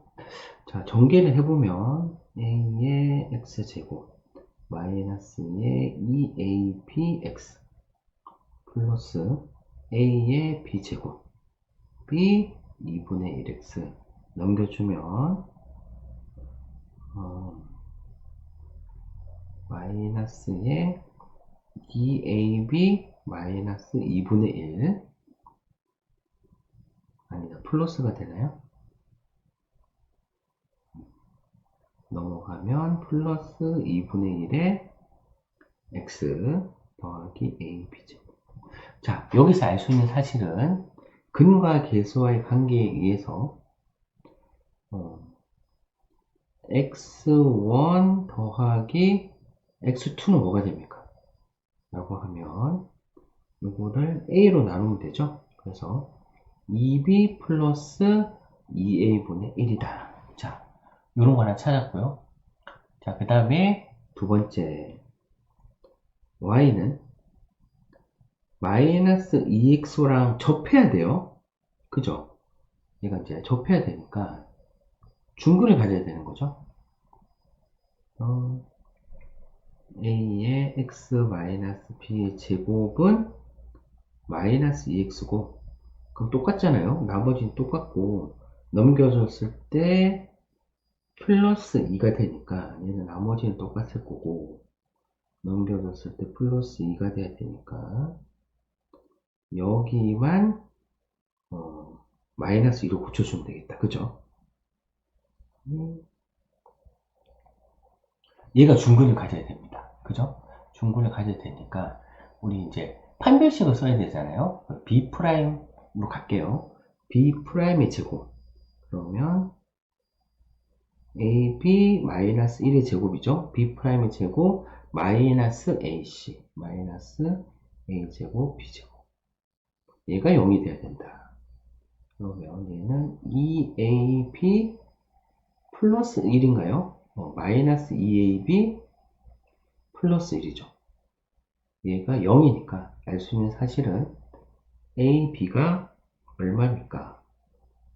자, 전개를 해보면 a의 x제곱 마이너스 의 2abx 플러스 a의 b제곱 b 2분의 1x 넘겨주면 마이너스의 2ab 마이너스 2분의 1 아니다 플러스가 되나요? 넘어가면 플러스 2분의 1의 x 더하기 ab제곱. 자, 여기서 알 수 있는 사실은 근과 계수와의 관계에 의해서 x1 더하기 x2는 뭐가 됩니까? 라고 하면 이거를 a로 나누면 되죠. 그래서 2b 플러스 2a분의 1이다. 자, 요런 거 하나 찾았고요. 자, 그 다음에 두 번째 y는 마이너스 2x랑 접해야 돼요. 그죠? 얘가 이제 접해야 되니까 중근을 가져야 되는 거죠. a의 x 마이너스 b의 제곱은 마이너스 2x고 그럼 똑같잖아요. 나머지는 똑같고 넘겨줬을 때 플러스 2가 되니까 얘는 나머지는 똑같을 거고 넘겨줬을 때 플러스 2가 돼야 되니까 여기만 마이너스 2로 고쳐주면 되겠다. 그죠? 얘가 중근을 가져야 됩니다. 그죠? 중근을 가져야 되니까 우리 이제 판별식을 써야 되잖아요. B'로 갈게요. B'의 제곱 그러면 AB-1의 제곱이죠. B'의 제곱 마이너스 AC 마이너스 A제곱 B제곱 얘가 0이 돼야 된다. 그러면 얘는 2AB 플러스 1인가요? 마이너스 2AB 플러스 1이죠. 얘가 0이니까 알 수 있는 사실은 AB가 얼마입니까?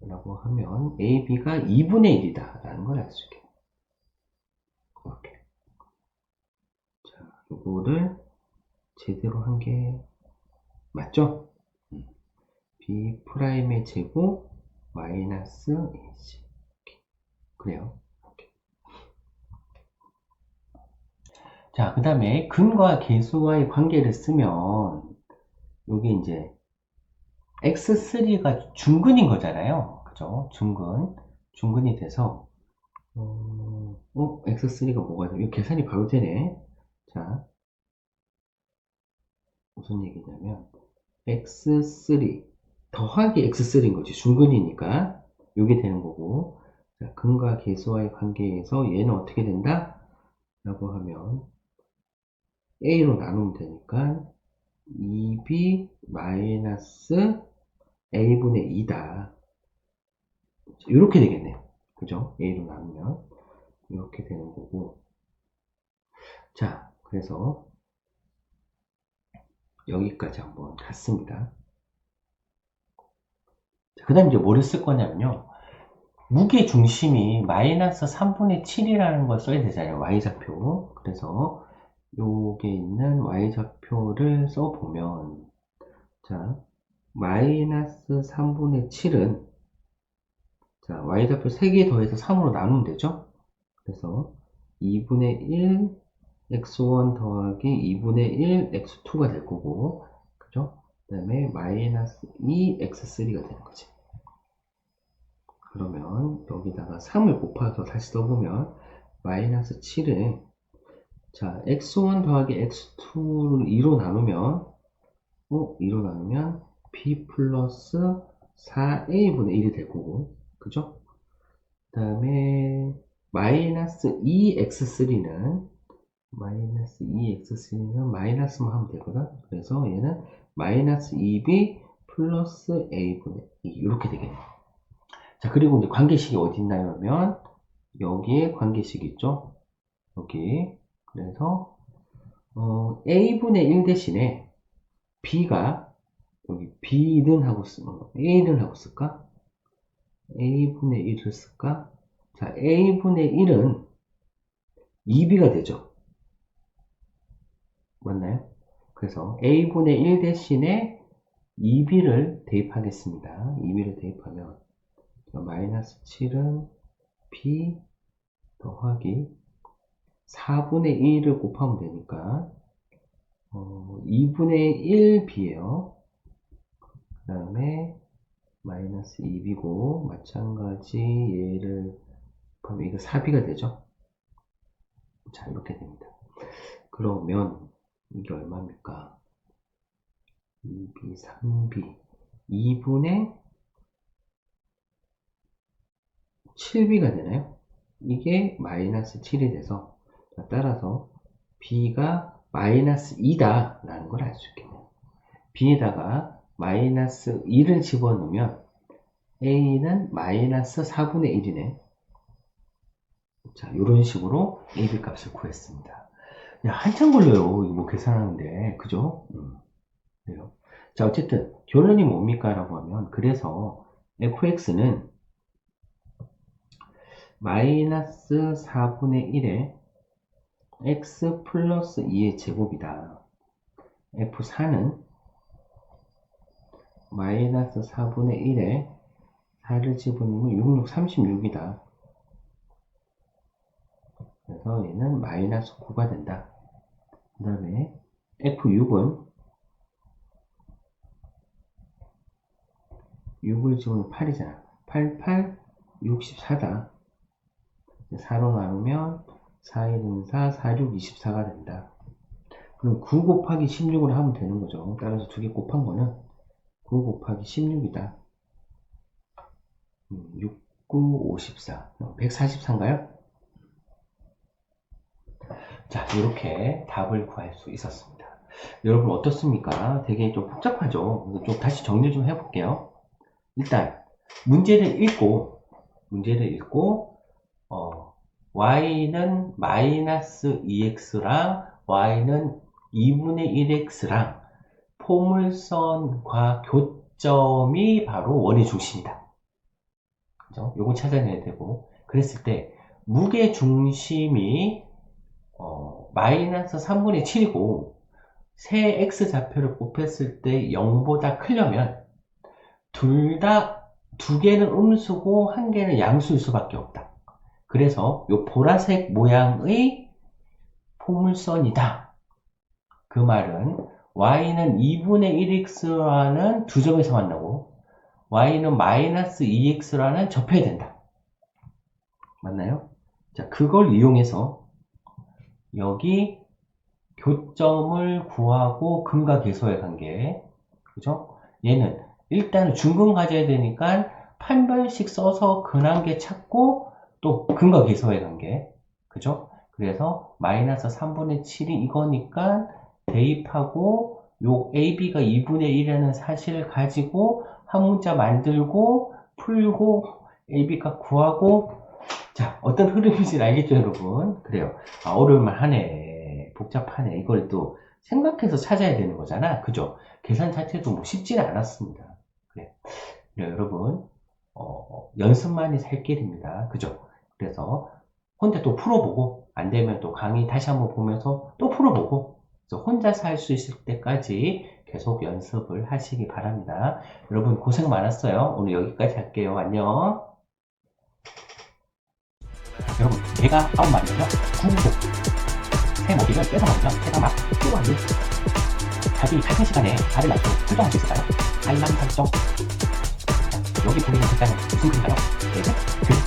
라고 하면 AB가 2분의 1이다 라는 걸 알 수 있게 이렇게 자, 요거를 제대로 한 게 맞죠? B'의 제곱 마이너스 AC 그래요. 자, 그 다음에 근과 계수와의 관계를 쓰면 여기 이제 x3가 중근인 거잖아요. 그죠? 중근이 돼서 x3가 뭐가 되면 계산이 바로 되네. 자, 무슨 얘기냐면 x3 더하기 x3인 거지. 중근이니까 이게 되는 거고 자, 근과 계수와의 관계에서 얘는 어떻게 된다? 라고 하면 a로 나누면 되니까 2b 마이너스 a분의 2다. 이렇게 되겠네요. 그죠? a로 나누면 이렇게 되는 거고. 자, 그래서 여기까지 한번 갔습니다. 그 다음 이제 뭐를 쓸 거냐면요. 무게 중심이 마이너스 3분의 7이라는 걸 써야 되잖아요. y좌표. 그래서 요게 있는 y좌표를 써보면, 자, 마이너스 3분의 7은, 자, y좌표 3개 더해서 3으로 나누면 되죠? 그래서 2분의 1 x1 더하기 2분의 1 x2가 될 거고, 그죠? 그 다음에 마이너스 2 x3가 되는 거지. 그러면 여기다가 3을 곱해서 다시 써보면 마이너스 7에, 자, x1 더하기 x2를 2로 나누면 2로 나누면 b 플러스 4a분의 1이 될 거고, 그죠? 그 다음에 마이너스 2x3는 마이너스만 하면 되거든. 그래서 얘는 마이너스 2b 플러스 a분의 2 이렇게 되겠네요. 자, 그리고 이제 관계식이 어디 있나요? 하면 여기에 관계식 있죠? 여기. 그래서 a분의 1 대신에 b가 여기 b는 하고 a는 하고 쓸까? a분의 1을 쓸까? 자, a분의 1은 2b가 되죠. 맞나요? 그래서 a분의 1 대신에 2b를 대입하겠습니다. 2b를 대입하면 마이너스 7은 b 더하기 4분의 1을 곱하면 되니까 2분의 1b예요. 그 다음에 마이너스 2b고 마찬가지 얘를 곱하면 이거 4b가 되죠. 자, 이렇게 됩니다. 그러면 이게 얼마입니까? 2b, 3b 2분의 7b가 되나요? 이게 마이너스 7이 돼서, 따라서 b가 마이너스 2다 라는 걸 알 수 있겠네요. b에다가 마이너스 2를 집어넣으면 a는 마이너스 4분의 1이네. 자, 이런 식으로 ab 값을 구했습니다. 야, 한참 걸려요. 이거 계산하는데. 그죠? 그래요. 자, 어쨌든 결론이 뭡니까? 라고 하면, 그래서 fx는 마이너스 4분의 1에 x 플러스 2의 제곱이다. f4는 마이너스 4분의 1에 4를 집어넣으면 6, 6, 36이다. 그래서 얘는 마이너스 9가 된다. 그 다음에 f6은 6을 집으면 8이잖아. 8, 8, 64다. 4로 나누면 4, 1은 4, 4, 6, 24가 된다. 그럼 9 곱하기 16을 하면 되는 거죠. 따라서 두 개 곱한 거는 9 곱하기 16이다. 6, 9, 54. 144인가요? 자, 이렇게 답을 구할 수 있었습니다. 여러분 어떻습니까? 되게 좀 복잡하죠? 좀 다시 정리 좀 해볼게요. 일단 문제를 읽고 y는 마이너스 2x랑 y는 2분의 1x랑 포물선과 교점이 바로 원의 중심이다. 그죠? 요거 찾아내야 되고, 그랬을 때 무게 중심이 마이너스 3분의 7이고 세 x좌표를 곱했을 때 0보다 크려면 두 개는 음수고 한 개는 양수일 수밖에 없다. 그래서 요 보라색 모양의 포물선이다. 그 말은 y는 2분의 1x라는 두 점에서 만나고 y는 마이너스 2x라는 접해야 된다. 맞나요? 자, 그걸 이용해서 여기 교점을 구하고 근과 계소의 관계, 그죠? 얘는 일단 중근 가져야 되니까 판별식 써서 근한계 찾고 또 근과 계소의 관계, 그죠? 그래서 마이너스 3분의 7이 이거니까 대입하고 요 AB가 2분의 1이라는 사실을 가지고 한 문자 만들고, 풀고, AB값 구하고, 자, 어떤 흐름인지 알겠죠, 여러분? 그래요. 아, 어려울만 하네. 복잡하네. 이걸 또 생각해서 찾아야 되는 거잖아. 그죠? 계산 자체도 뭐 쉽지는 않았습니다. 그래. 그래요, 여러분. 연습만이 살 길입니다. 그죠? 그래서 혼자 또 풀어보고, 안 되면 또 강의 다시 한번 보면서 또 풀어보고, 그래서 혼자서 할 수 있을 때까지 계속 연습을 하시기 바랍니다. 여러분 고생 많았어요. 오늘 여기까지 할게요. 안녕. 여러분, 개가 9마리고요. 구독, 새 모기를 뺏어먹으면 새가 막 뛰어와요. 자기 같은 시간에 알을 낳고 설정할 수 있을까요? 알람 설정. 자, 여기 보이는 글자는 무슨 글인가요? 네, 글.